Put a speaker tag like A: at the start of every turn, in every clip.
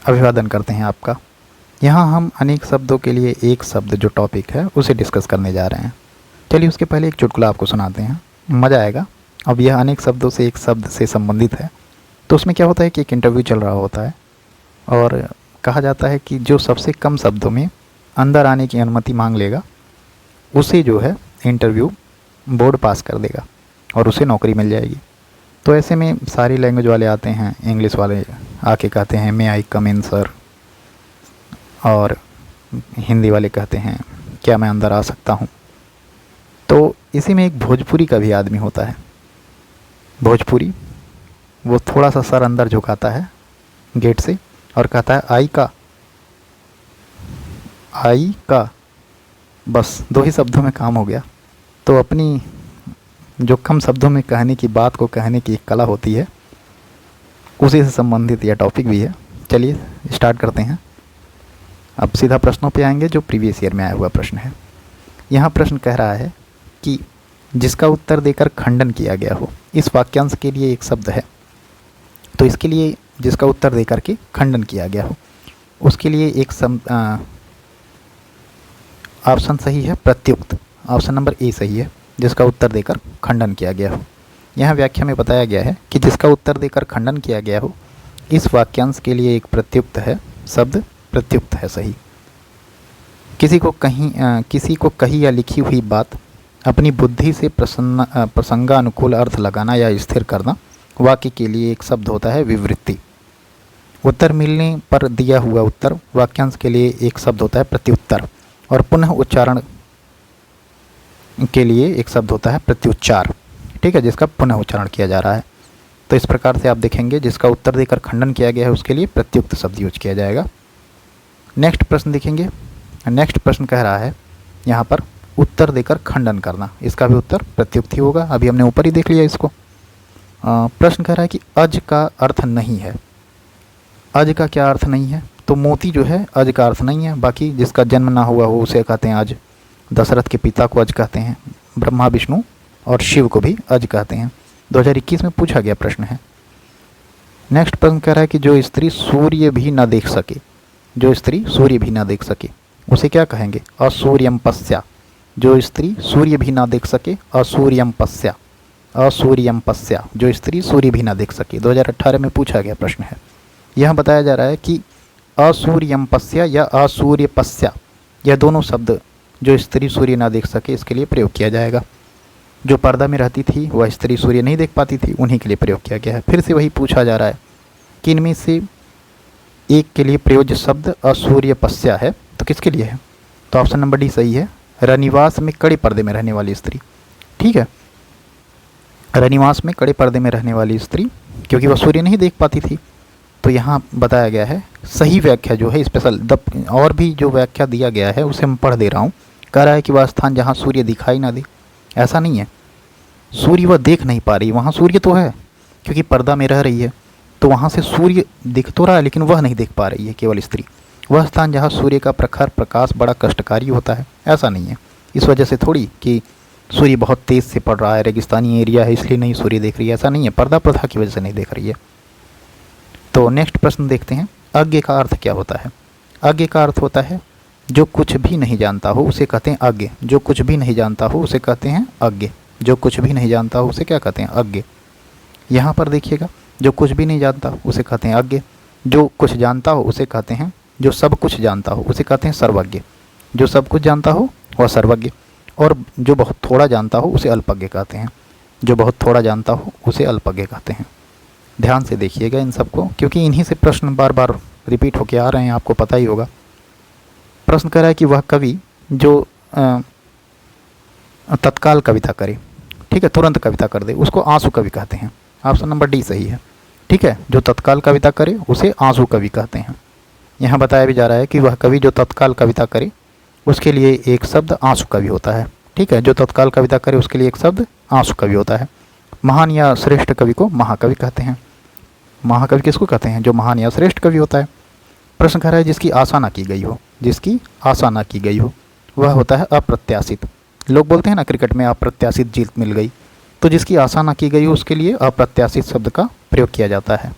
A: अभिवादन करते हैं आपका। यहाँ हम अनेक शब्दों के लिए एक शब्द जो टॉपिक है उसे डिस्कस करने जा रहे हैं। चलिए उसके पहले एक चुटकुला आपको सुनाते हैं, मज़ा आएगा। अब यह अनेक शब्दों से एक शब्द से संबंधित है। तो उसमें क्या होता है कि एक इंटरव्यू चल रहा होता है और कहा जाता है कि जो सबसे कम शब्दों में अंदर आने की अनुमति मांग लेगा उसे जो है इंटरव्यू बोर्ड पास कर देगा और उसे नौकरी मिल जाएगी। तो ऐसे में सारी लैंग्वेज वाले आते हैं, इंग्लिश वाले आके कहते हैं मे आई कम इन सर, और हिंदी वाले कहते हैं क्या मैं अंदर आ सकता हूँ। तो इसी में एक भोजपुरी का भी आदमी होता है। भोजपुरी वो थोड़ा सा सर अंदर झुकाता है गेट से और कहता है आई का, बस 2 ही शब्दों में काम हो गया। तो अपनी जो कम शब्दों में कहने की बात को कहने की एक कला होती है, उसी से संबंधित यह टॉपिक भी है। चलिए स्टार्ट करते हैं। अब सीधा प्रश्नों पे आएंगे जो प्रीवियस ईयर में आया हुआ प्रश्न है। यहाँ प्रश्न कह रहा है कि जिसका उत्तर देकर खंडन किया गया हो, इस वाक्यांश के लिए एक शब्द है। तो इसके लिए जिसका उत्तर देकर के खंडन किया गया हो, उसके लिए एक ऑप्शन सही है प्रत्युक्त। ऑप्शन नंबर ए सही है, जिसका उत्तर देकर खंडन किया गया हो। यहाँ व्याख्या में बताया गया है कि जिसका उत्तर देकर खंडन किया गया हो, इस वाक्यांश के लिए एक प्रत्युक्त है, शब्द प्रत्युक्त है सही। किसी को कही या लिखी हुई बात अपनी बुद्धि से प्रसंगानुकूल अर्थ लगाना या स्थिर करना, वाक्य के लिए एक शब्द होता है विवृत्ति। उत्तर मिलने पर दिया हुआ उत्तर वाक्यांश के लिए एक शब्द होता है प्रत्युत्तर, और पुनः उच्चारण के लिए एक शब्द होता है प्रत्युच्चार। ठीक है, जिसका पुनः उच्चारण किया जा रहा है। तो इस प्रकार से आप देखेंगे जिसका उत्तर देकर खंडन किया गया है उसके लिए प्रत्युक्त शब्द यूज किया जाएगा। नेक्स्ट प्रश्न देखेंगे। नेक्स्ट प्रश्न कह रहा है यहाँ पर उत्तर देकर खंडन करना, इसका भी उत्तर प्रत्युक्त ही होगा। अभी हमने ऊपर ही देख लिया इसको। प्रश्न कह रहा है कि अज का अर्थ नहीं है। अज का क्या अर्थ नहीं है? तो मोती जो है अज का अर्थ नहीं है। बाकी जिसका जन्म ना हुआ हो उसे कहते हैं अज। दशरथ के पिता को अज कहते हैं, ब्रह्मा विष्णु और शिव को भी अज कहते हैं। 2021 में पूछा गया प्रश्न है। नेक्स्ट प्रश्न कह रहा है कि जो स्त्री सूर्य भी ना देख सके, जो स्त्री सूर्य भी ना देख सके उसे क्या कहेंगे? असूर्यम पश्या। जो स्त्री सूर्य भी ना देख सके, असूर्यम पश्या। असूर्यम पश्या, जो स्त्री सूर्य भी ना देख सके। 2018 में पूछा गया प्रश्न है। यह बताया जा रहा है कि असूर्यम पश्या या असूर्य पश्या, यह दोनों शब्द जो स्त्री सूर्य ना देख सके इसके लिए प्रयोग किया जाएगा। जो पर्दा में रहती थी वह स्त्री सूर्य नहीं देख पाती थी, उन्हीं के लिए प्रयोग किया गया है। फिर से वही पूछा जा रहा है कि इनमें से एक के लिए प्रयोज्य शब्द असूर्य पश्या है, तो किसके लिए है? तो ऑप्शन नंबर डी सही है, रनिवास में कड़े पर्दे में रहने वाली स्त्री। ठीक है, रनिवास में कड़े पर्दे में रहने वाली स्त्री, क्योंकि वह सूर्य नहीं देख पाती थी। तो यहाँ बताया गया है सही व्याख्या जो है स्पेशल और भी जो व्याख्या दिया गया है उसे मैं पढ़ दे रहा हूँ। कह रहा है कि वह स्थान जहाँ सूर्य दिखाई ना दे, ऐसा नहीं है। सूर्य वह देख नहीं पा रही, वहाँ सूर्य तो है क्योंकि पर्दा में रह रही है, तो वहाँ से सूर्य दिख तो रहा है लेकिन वह नहीं देख पा रही है केवल स्त्री। वह स्थान जहाँ सूर्य का प्रखर प्रकाश बड़ा कष्टकारी होता है, ऐसा नहीं है। इस वजह से थोड़ी कि सूर्य बहुत तेज़ से पड़ रहा है, रेगिस्तानी एरिया है इसलिए नहीं सूर्य देख रही है, ऐसा नहीं है। पर्दा प्रथा की वजह से नहीं देख रही है। तो नेक्स्ट प्रश्न देखते हैं, अज्ञ का अर्थ क्या होता है? अज्ञ का अर्थ होता है जो कुछ भी नहीं जानता हो उसे कहते हैं अज्ञ। जो कुछ भी नहीं जानता हो उसे कहते हैं अज्ञ। जो कुछ भी नहीं जानता हो उसे क्या कहते हैं? अज्ञ। यहाँ पर देखिएगा, जो कुछ भी नहीं जानता उसे कहते हैं अज्ञ। जो कुछ जानता हो उसे कहते हैं, जो सब कुछ जानता हो उसे कहते हैं सर्वज्ञ। जो सब कुछ जानता हो वह सर्वज्ञ, और जो बहुत थोड़ा जानता हो उसे अल्पज्ञ कहते हैं। जो बहुत थोड़ा जानता हो उसे अल्पज्ञ कहते हैं। ध्यान से देखिएगा इन सबको, क्योंकि इन्हीं से प्रश्न बार बार रिपीट होके आ रहे हैं, आपको पता ही होगा। प्रश्न कर रहा है कि वह कवि जो तत्काल कविता करे, ठीक है, तुरंत कविता कर दे, उसको आंसू कवि कहते हैं। ऑप्शन नंबर डी सही है। ठीक है, जो तत्काल कविता करे उसे आंसू कवि कहते हैं। यहाँ बताया भी जा रहा है कि वह कवि जो तत्काल कविता करे उसके लिए एक शब्द आंसू कवि होता है। ठीक है, जो तत्काल कविता करे उसके लिए एक शब्द आंसू कवि होता है। महान या श्रेष्ठ कवि को महाकवि कहते हैं। महाकवि किसको कहते हैं? जो महान या श्रेष्ठ कवि होता है। प्रश्न कह रहा है जिसकी आशा ना की गई हो, जिसकी आशा ना की गई हो वह होता है अप्रत्याशित। लोग बोलते हैं ना क्रिकेट में अप्रत्याशित जीत मिल गई, तो जिसकी आशा ना की गई हो उसके लिए अप्रत्याशित शब्द का प्रयोग किया जाता है।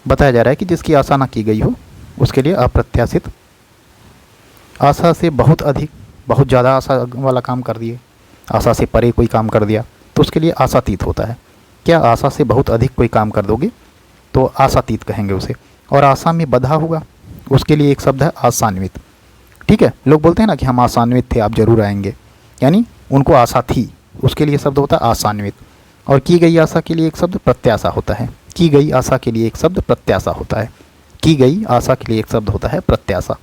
A: बताया जा रहा है कि जिसकी आशा ना की गई हो उसके लिए अप्रत्याशित। आशा से बहुत अधिक, बहुत ज़्यादा आशा वाला काम कर दिए, आशा से परे कोई काम कर दिया तो उसके लिए आशातीत होता है। क्या आशा से बहुत अधिक कोई काम कर दोगे तो आशातीत कहेंगे उसे। और आशा में बधा हुआ, उसके लिए एक शब्द है आशान्वित। ठीक है, लोग बोलते हैं ना कि हम आशान्वित थे, आप जरूर आएंगे, यानी उनको आशा थी, उसके लिए शब्द होता है आशान्वित। और की गई आशा के लिए एक शब्द प्रत्याशा होता है। की गई आशा के लिए एक शब्द प्रत्याशा होता है। की गई आशा के लिए एक शब्द होता है प्रत्याशा।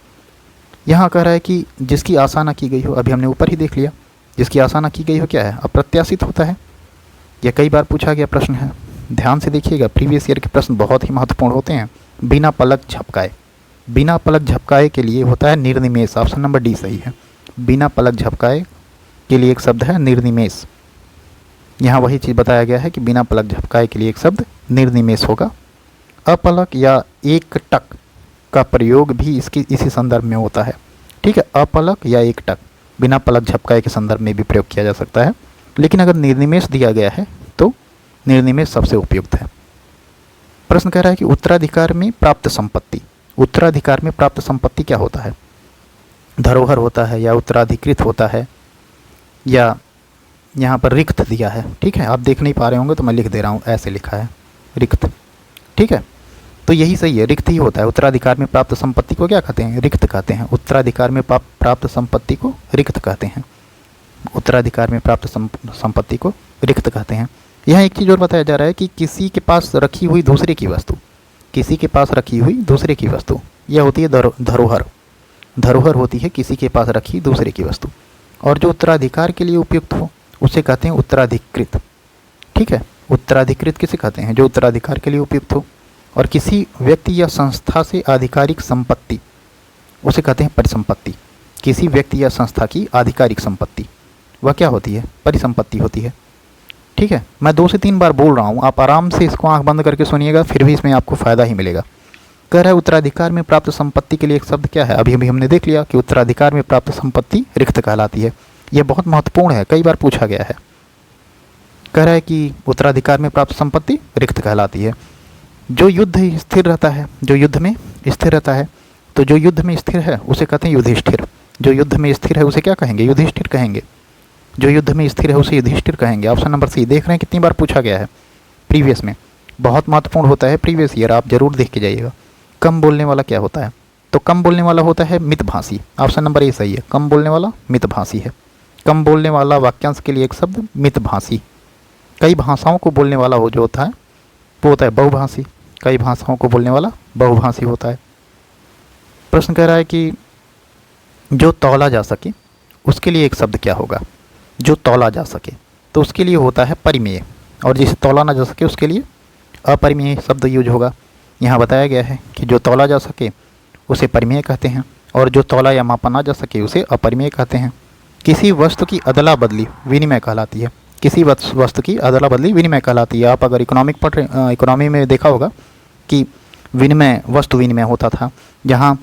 A: यहाँ कह रहा है कि जिसकी आशा ना की गई हो, अभी हमने ऊपर ही देख लिया, जिसकी आशा ना की गई हो क्या है, अप्रत्याशित होता है। यह कई बार पूछा गया प्रश्न है, ध्यान से देखिएगा, प्रीवियस ईयर के प्रश्न बहुत ही महत्वपूर्ण होते हैं। बिना पलक झपकाए, बिना पलक झपकाए के लिए होता है निर्निमेष। ऑप्शन नंबर डी सही है। बिना पलक झपकाए के लिए एक शब्द है निर्निमेष। यहाँ वही चीज़ बताया गया है कि बिना पलक झपकाए के लिए एक शब्द निर्निमेष होगा। अपलक या एक टक का प्रयोग भी इसी संदर्भ में होता है। ठीक है, अपलक या एक टक बिना पलक झपकाए के संदर्भ में भी प्रयोग किया जा सकता है, लेकिन अगर निर्निमेष दिया गया है तो निर्निमेष सबसे उपयुक्त है। प्रश्न कह रहा है कि उत्तराधिकार में प्राप्त संपत्ति, उत्तराधिकार में प्राप्त संपत्ति क्या होता है? धरोहर होता है या उत्तराधिकृत होता है, या यहाँ पर रिक्त दिया है। ठीक है, आप देख नहीं पा रहे होंगे तो मैं लिख दे रहा हूँ, ऐसे लिखा है रिक्त। ठीक है, तो यही सही है, रिक्त ही होता है। उत्तराधिकार में प्राप्त संपत्ति को क्या कहते हैं? रिक्त कहते हैं। उत्तराधिकार में प्राप्त संपत्ति को रिक्त कहते हैं। उत्तराधिकार में प्राप्त संपत्ति को रिक्त कहते हैं। यहाँ एक चीज़ और बताया जा रहा है कि किसी के पास रखी हुई दूसरे की वस्तु, किसी के पास रखी हुई दूसरे की वस्तु, यह होती है धरोहर। धरोहर होती है किसी के पास रखी दूसरे की वस्तु। और जो उत्तराधिकार के लिए उपयुक्त हो उसे कहते हैं उत्तराधिकृत। ठीक है, उत्तराधिकृत किसे कहते हैं? जो उत्तराधिकार के लिए उपयुक्त हो। और किसी व्यक्ति या संस्था से आधिकारिक संपत्ति, उसे कहते हैं परिसंपत्ति। किसी व्यक्ति या संस्था की आधिकारिक संपत्ति वह क्या होती है? परिसंपत्ति होती है। ठीक है, मैं 2 से 3 बार बोल रहा हूँ, आप आराम से इसको आंख बंद करके सुनिएगा, फिर भी इसमें आपको फ़ायदा ही मिलेगा। कह रहा है उत्तराधिकार में प्राप्त संपत्ति के लिए एक शब्द क्या है? अभी हमने देख लिया कि उत्तराधिकार में प्राप्त संपत्ति रिक्त कहलाती है। यह बहुत महत्वपूर्ण है, कई बार पूछा गया है। कह रहा है कि उत्तराधिकार में प्राप्त संपत्ति रिक्त कहलाती है। जो युद्ध स्थिर रहता है, जो युद्ध में स्थिर रहता है, तो जो युद्ध में स्थिर है उसे कहते हैं युधिष्ठिर। जो युद्ध में स्थिर है उसे क्या कहेंगे? युधिष्ठिर कहेंगे। जो युद्ध में स्थिर है उसे युधिष्ठिर कहेंगे। Option number C. देख रहे हैं कितनी बार पूछा गया है प्रीवियस में, बहुत महत्वपूर्ण होता है प्रीवियस ईयर, आप जरूर देख के जाइएगा। कम बोलने वाला क्या होता है? तो कम बोलने वाला होता है मितभाषी। ऑप्शन नंबर ए सही है, कम बोलने वाला मितभाषी है। कम बोलने वाला वाक्यांश के लिए एक शब्द मितभाषी। कई भाषाओं को बोलने वाला हो जो होता है वो होता है बहुभाषी। कई भाषाओं को बोलने वाला बहुभाषी होता है। प्रश्न कह रहा है कि जो तौला जा सके उसके लिए एक शब्द क्या होगा? जो तौला जा सके तो उसके लिए होता है परिमेय, और जिसे तौला ना जा सके उसके लिए अपरिमेय शब्द यूज होगा। यहाँ बताया गया है कि जो तौला जा सके उसे परिमेय कहते हैं, और जो तौला या मापा ना जा सके उसे अपरिमेय कहते हैं। किसी वस्तु की अदला बदली विनिमय कहलाती है। किसी वस्तु की अदला बदली विनिमय कहलाती है। आप अगर इकोनॉमी में देखा होगा कि विनिमय, वस्तु विनिमय होता था, जहाँ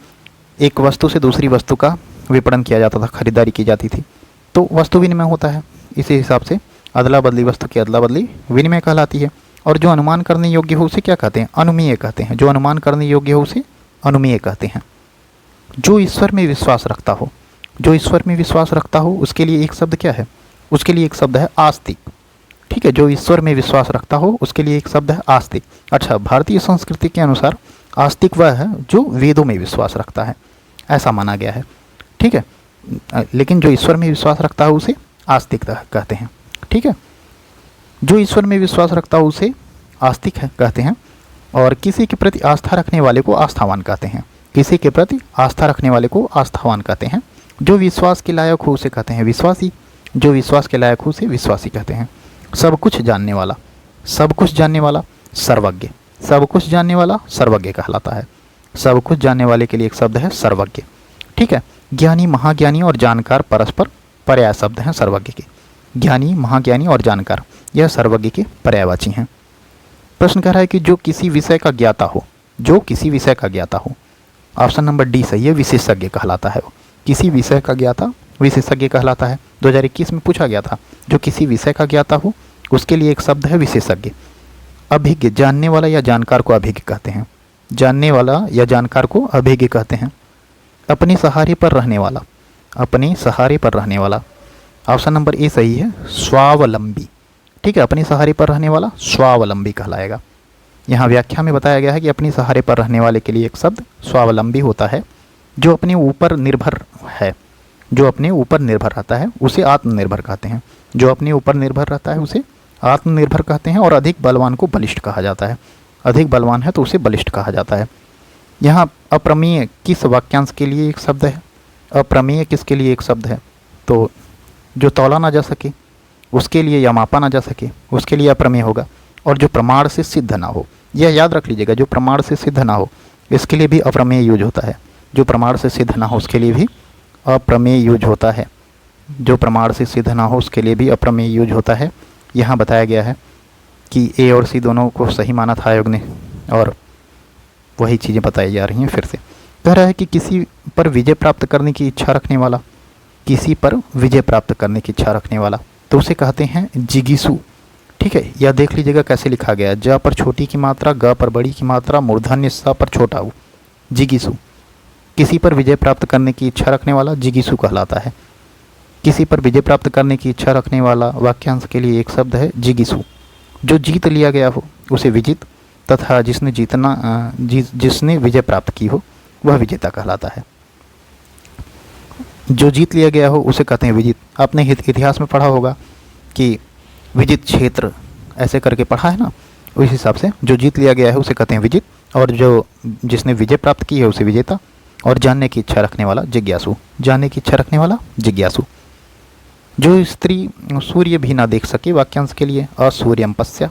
A: एक वस्तु से दूसरी वस्तु का विपणन किया जाता था, खरीदारी की जाती थी, तो वस्तु विनिमय होता है। इसी हिसाब से अदला बदली, वस्तु की अदला बदली विनिमय कहलाती है। और जो अनुमान करने योग्य हो उसे क्या कहते हैं? अनुमेय कहते हैं। जो अनुमान करने योग्य हो उसे अनुमेय कहते हैं। जो ईश्वर में विश्वास रखता हो, जो ईश्वर में विश्वास रखता हो उसके लिए एक शब्द क्या है? उसके लिए एक शब्द है आस्तिक। ठीक है, जो ईश्वर में विश्वास रखता हो उसके लिए एक शब्द है आस्तिक। अच्छा, भारतीय संस्कृति के अनुसार आस्तिक वह है जो वेदों में विश्वास रखता है, ऐसा माना गया है। ठीक है, लेकिन जो ईश्वर में विश्वास रखता है उसे आस्तिक कहते हैं। ठीक है, जो ईश्वर में विश्वास रखता हो उसे आस्तिक है कहते हैं। और किसी के प्रति आस्था रखने वाले को आस्थावान कहते हैं। किसी के प्रति आस्था रखने वाले को आस्थावान कहते हैं। जो विश्वास के लायक हो उसे कहते हैं विश्वासी। जो विश्वास के लायक हो उसे विश्वासी कहते हैं। सब कुछ जानने वाला, सब कुछ जानने वाला सर्वज्ञ। सब कुछ जानने वाला सर्वज्ञ कहलाता है। सब कुछ जानने वाले के लिए एक शब्द है सर्वज्ञ। ठीक है, ज्ञानी, महाज्ञानी और जानकार परस्पर पर्याय शब्द हैं सर्वज्ञ के। ज्ञानी, महाज्ञानी और जानकार यह सर्वज्ञ के पर्यायवाची हैं। प्रश्न कह रहा है कि जो किसी विषय का ज्ञाता हो, जो किसी विषय का ज्ञाता हो, ऑप्शन नंबर डी सही है, विशेषज्ञ कहलाता है वो। किसी विषय का ज्ञाता विशेषज्ञ कहलाता है। 2021 में पूछा गया था, जो किसी विषय का ज्ञाता हो उसके लिए एक शब्द है विशेषज्ञ। अभिज्ञ, जानने वाला या जानकार को अभिज्ञ कहते हैं। जानने वाला या जानकार को अभिज्ञ कहते हैं। अपने सहारे पर रहने वाला, अपने सहारे पर रहने वाला, ऑप्शन नंबर ए सही है, स्वावलंबी। ठीक है, अपने सहारे पर रहने वाला स्वावलंबी कहलाएगा। यहाँ व्याख्या में बताया गया है कि अपने सहारे पर रहने वाले के लिए एक शब्द स्वावलंबी होता है, जो अपने ऊपर निर्भर है, जो अपने ऊपर निर्भर रहता है उसे आत्मनिर्भर कहते हैं। जो अपने ऊपर निर्भर रहता है उसे आत्मनिर्भर कहते हैं। और अधिक बलवान को बलिष्ठ कहा जाता है। अधिक बलवान है तो उसे बलिष्ठ कहा जाता है। यहाँ अप्रमेय किस वाक्यांश के लिए एक शब्द है? अप्रमेय किसके लिए एक शब्द है? तो जो तौला ना जा सके उसके लिए, या मापा ना जा सके उसके लिए अप्रमेय होगा। और जो प्रमाण से सिद्ध ना हो, यह याद रख लीजिएगा, जो प्रमाण से सिद्ध ना हो इसके लिए भी अप्रमेय यूज होता है। जो प्रमाण से सिद्ध ना हो उसके लिए भी अप्रमेय यूज होता है। जो प्रमाण से सिद्ध ना हो उसके लिए भी अप्रमेय यूज होता है। यहाँ बताया गया है कि ए और सी दोनों को सही माना था आयोग ने, और वही चीज़ें बताई जा रही हैं फिर से। कह रहा है कि किसी पर विजय प्राप्त करने की इच्छा रखने वाला, किसी पर विजय प्राप्त करने की इच्छा रखने वाला, तो उसे कहते हैं जिगीसु। ठीक है, यह देख लीजिएगा कैसे लिखा गया है। ज पर छोटी की मात्रा, ग पर बड़ी की मात्रा, मूर्धन्य स पर छोटा ऊ, जिगीसु। किसी पर विजय प्राप्त करने की इच्छा रखने वाला जिगीसु कहलाता है। किसी पर विजय प्राप्त करने की इच्छा रखने वाला वाक्यांश के लिए एक शब्द है जिगीसु। जो जीत लिया गया हो उसे विजित, तथा जिसने विजय प्राप्त की हो वह विजेता कहलाता है। जो जीत लिया गया हो उसे कहते हैं विजित। आपने इतिहास में पढ़ा होगा कि विजित क्षेत्र ऐसे करके पढ़ा है ना, उस हिसाब से जो जीत लिया गया है उसे कहते हैं विजित, और जो जिसने विजय प्राप्त की है उसे विजेता। और जानने की इच्छा रखने वाला जिज्ञासु, जानने की इच्छा रखने वाला जिज्ञासु। जो स्त्री सूर्य भी ना देख सके वाक्यांश के लिए असूर्यम पश्या।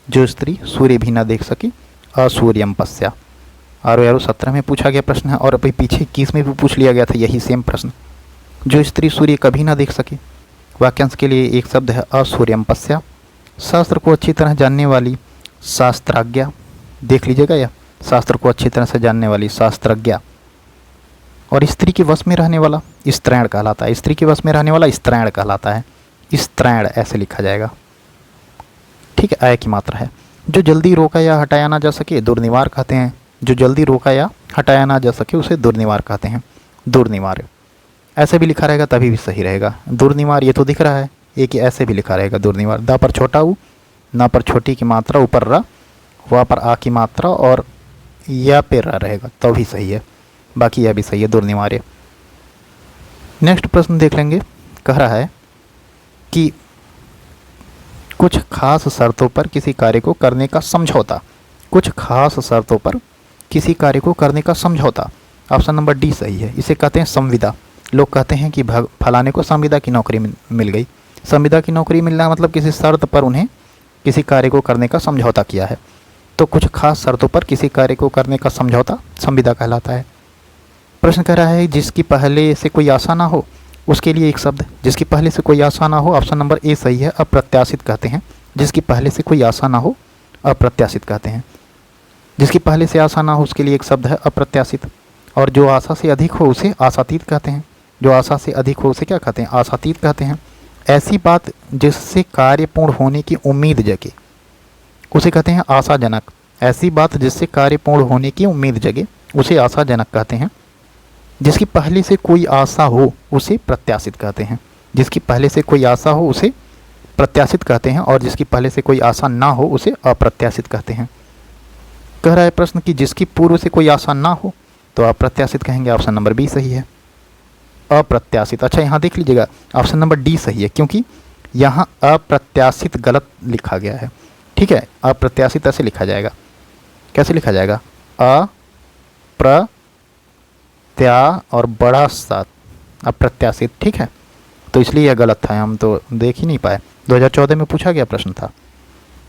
A: जो स्त्री सूर्य भी ना देख सके असूर्यम पश्या। आरो 17 में पूछा गया प्रश्न है, और अभी पीछे 21 में भी पूछ लिया गया था यही सेम प्रश्न। जो स्त्री सूर्य कभी ना देख सके वाक्यांश के लिए एक शब्द है असूर्यम पश्या। शास्त्र को अच्छी तरह जानने वाली शास्त्राज्ञा, देख लीजिएगा, यह शास्त्र को अच्छी तरह से जानने वाली शास्त्रज्ञा। और स्त्री के वश में रहने वाला स्त्रैण कहलाता है। स्त्री के वश में रहने वाला स्त्रैण कहलाता है। स्त्रैण ऐसे लिखा जाएगा। ठीक है, आय की मात्रा है। जो जल्दी रोका या हटाया ना जा सके दुर्निवार कहते हैं। जो जल्दी रोका या हटाया ना जा सके उसे दुर्निवार कहते हैं। दुर्निवार ऐसे भी लिखा रहेगा तभी भी सही रहेगा। दुर्निवार ये तो दिख रहा है, एक ऐसे भी लिखा रहेगा दुर्निवार। दा पर छोटा ऊ, ना पर छोटी की मात्रा, ऊपर र, वहाँ पर आ की मात्रा, और या पे र रहेगा तो भी सही है। बाकी यह भी सही है, दुर्निवार्य। नेक्स्ट प्रश्न देख लेंगे। कह रहा है कि कुछ खास शर्तों पर किसी कार्य को करने का समझौता। कुछ खास शर्तों पर किसी कार्य को करने का समझौता, ऑप्शन नंबर डी सही है। इसे कहते हैं संविदा। लोग कहते हैं कि फलाने को संविदा की नौकरी मिल गई। संविदा की नौकरी मिलना मतलब किसी शर्त पर उन्हें किसी कार्य को करने का समझौता किया है। तो कुछ खास शर्तों पर किसी कार्य को करने का समझौता संविदा कहलाता है। प्रश्न कह रहा है जिसकी पहले से कोई आशा ना हो उसके लिए एक शब्द। जिसकी पहले से कोई आशा ना हो, ऑप्शन नंबर ए सही है, अप्रत्याशित कहते हैं। जिसकी पहले से कोई आशा ना हो अप्रत्याशित कहते हैं। जिसकी पहले से आशा ना हो उसके लिए एक शब्द है अप्रत्याशित। और जो आशा से अधिक हो उसे आशातीत कहते हैं। जो आशा से अधिक हो उसे क्या कहते हैं? आशातीत कहते हैं। ऐसी बात जिससे कार्य पूर्ण होने की उम्मीद जगे उसे कहते हैं आशाजनक। ऐसी बात जिससे कार्य पूर्ण होने की उम्मीद जगे उसे आशाजनक कहते हैं। जिसकी पहले से कोई आशा हो उसे प्रत्याशित कहते हैं। जिसकी पहले से कोई आशा हो उसे प्रत्याशित कहते हैं, और जिसकी पहले से कोई आशा ना हो उसे अप्रत्याशित कहते हैं। कह रहा है प्रश्न कि जिसकी पूर्व से कोई आशा ना हो तो अप्रत्याशित कहेंगे। ऑप्शन नंबर बी सही है, अप्रत्याशित। अच्छा, यहाँ देख लीजिएगा, ऑप्शन नंबर डी सही है, क्योंकि यहाँ अप्रत्याशित गलत लिखा गया है। ठीक है, अप्रत्याशित ऐसे लिखा जाएगा। कैसे लिखा जाएगा? अप्रत्या और बड़ा साथ अप्रत्याशित। ठीक है, तो इसलिए यह गलत था, हम तो देख ही नहीं पाए। 2014 में पूछा गया प्रश्न था।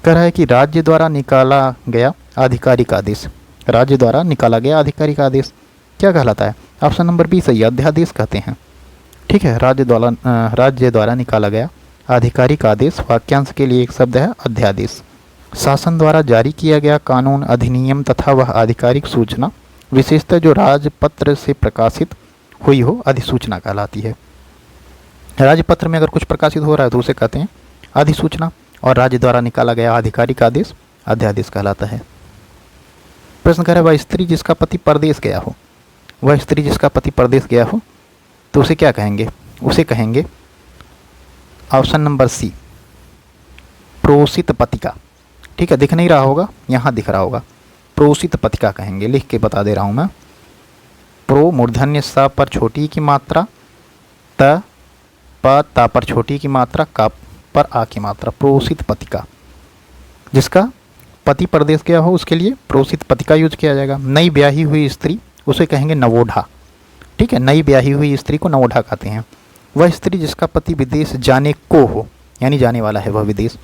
A: कह रहा है कि राज्य द्वारा निकाला गया आधिकारिक आदेश। राज्य द्वारा निकाला गया आधिकारिक आदेश क्या कहलाता है? ऑप्शन नंबर बी सही, अध्यादेश कहते हैं। ठीक है, राज्य द्वारा निकाला गया आधिकारिक आदेश वाक्यांश के लिए एक शब्द है अध्यादेश। शासन द्वारा जारी किया गया कानून, अधिनियम तथा वह आधिकारिक सूचना विशेषतः जो राजपत्र से प्रकाशित हुई हो अधिसूचना कहलाती है। राजपत्र में अगर कुछ प्रकाशित हो रहा है तो उसे कहते हैं अधिसूचना, और राज्य द्वारा निकाला गया आधिकारिक आदेश अध्यादेश कहलाता है। प्रश्न कह रहा है वह स्त्री जिसका पति परदेश गया हो, वह स्त्री जिसका पति परदेश गया हो तो उसे क्या कहेंगे? उसे कहेंगे ऑप्शन नंबर सी, प्रोषित पतिका। ठीक है, दिख नहीं रहा होगा, यहाँ दिख रहा होगा, प्रोषित पतिका कहेंगे। लिख के बता दे रहा हूँ मैं। प्रो मूर्धन्य स पर छोटी की मात्रा, त प ता पर छोटी की मात्रा, का पर आ की मात्रा, प्रोषित पतिका। जिसका पति परदेश गया हो उसके लिए प्रोषित पतिका यूज किया जाएगा। नई ब्याही हुई स्त्री उसे कहेंगे नवोढ़ा। ठीक है, नई ब्याही हुई स्त्री को नवोढ़ा कहते हैं। वह स्त्री जिसका पति विदेश जाने को हो, यानी जाने वाला है वह विदेश,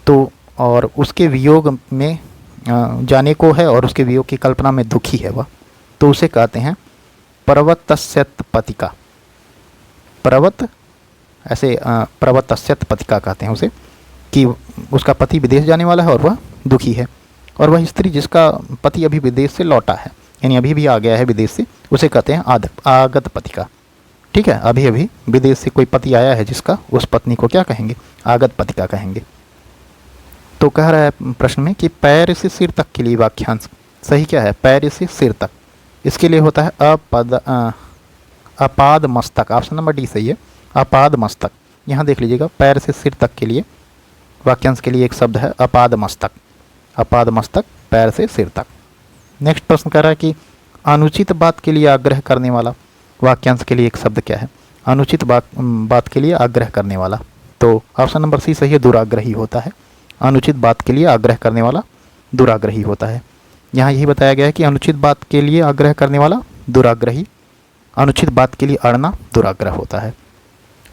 A: तो और उसके वियोग में जाने को है और उसके वियोग की कल्पना में दुखी है वह, तो उसे कहते हैं प्रवतस्यत पतिका। प्रवत ऐसे प्रवतस्यत पतिका कहते हैं उसे, कि उसका पति विदेश जाने वाला है और वह दुखी है। और वह स्त्री जिसका पति अभी विदेश से लौटा है, यानी अभी भी आ गया है विदेश से, उसे कहते हैं आगत पतिका। ठीक है, अभी अभी विदेश से कोई पति आया है जिसका, उस पत्नी को क्या कहेंगे? आगत पतिका कहेंगे। तो कह रहा है प्रश्न में कि पैर से सिर तक के लिए वाक्यांश सही क्या है? पैर से सिर तक, इसके लिए होता है अपाद मस्तक। ऑप्शन नंबर डी सही है, अपाद मस्तक। यहाँ देख लीजिएगा, पैर से सिर तक के लिए वाक्यांश के लिए एक शब्द है अपाद मस्तक। अपाद मस्तक, पैर से सिर तक। नेक्स्ट प्रश्न कह रहा है कि अनुचित बात के लिए आग्रह करने वाला वाक्यांश के लिए एक शब्द क्या है? अनुचित बात के लिए आग्रह करने वाला, तो ऑप्शन नंबर सी सही है, दुराग्रही होता है। अनुचित बात के लिए आग्रह करने वाला दुराग्रही होता है। यहाँ यही बताया गया है कि अनुचित बात के लिए आग्रह करने वाला दुराग्रही, अनुचित बात के लिए अड़ना दुराग्रह होता है।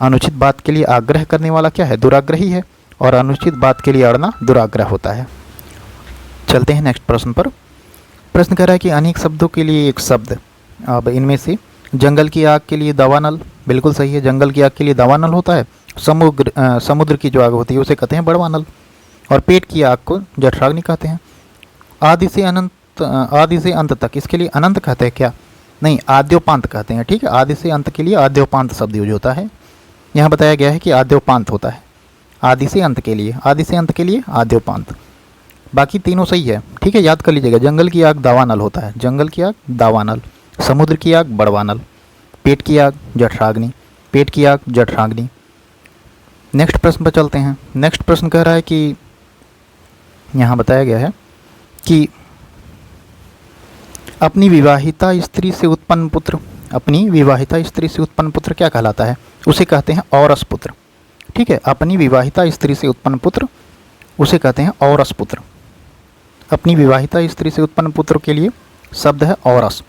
A: अनुचित बात के लिए आग्रह करने वाला क्या है? दुराग्रही है, और अनुचित बात के लिए अड़ना दुराग्रह होता है। चलते हैं नेक्स्ट प्रश्न पर। प्रश्न कह रहा है कि अनेक शब्दों के लिए एक शब्द। अब इनमें से जंगल की आग के लिए दावानल, बिल्कुल सही है, जंगल की आग के लिए दावानल होता है। समुद्र की जो आग होती है उसे कहते हैं बड़वानल, और पेट की आग को जठराग्नि कहते हैं। आदि से अंत तक, इसके लिए अनंत कहते हैं क्या? नहीं, आद्योपांत कहते हैं। ठीक है, आदि से अंत के लिए आद्योपांत शब्द यूज होता है। यहाँ बताया गया है कि आद्योपांत होता है आदि से अंत के लिए, आदि से अंत के लिए आद्योपांत। बाकी तीनों सही है। ठीक है, याद कर लीजिएगा, जंगल की आग दावानल होता है, जंगल की आग दावानल, समुद्र की आग बड़वानल, पेट की आग जठराग्नि, पेट की आग जठराग्नि। नेक्स्ट प्रश्न पर चलते हैं। नेक्स्ट प्रश्न कह रहा है कि यहाँ बताया गया है कि अपनी विवाहिता स्त्री से उत्पन्न पुत्र, अपनी विवाहिता स्त्री से उत्पन्न पुत्र क्या कहलाता है? उसे कहते हैं औरस पुत्र। ठीक है, अपनी विवाहिता स्त्री से उत्पन्न पुत्र उसे कहते हैं औरस पुत्र। अपनी विवाहिता स्त्री से उत्पन्न पुत्र के लिए शब्द है औरस।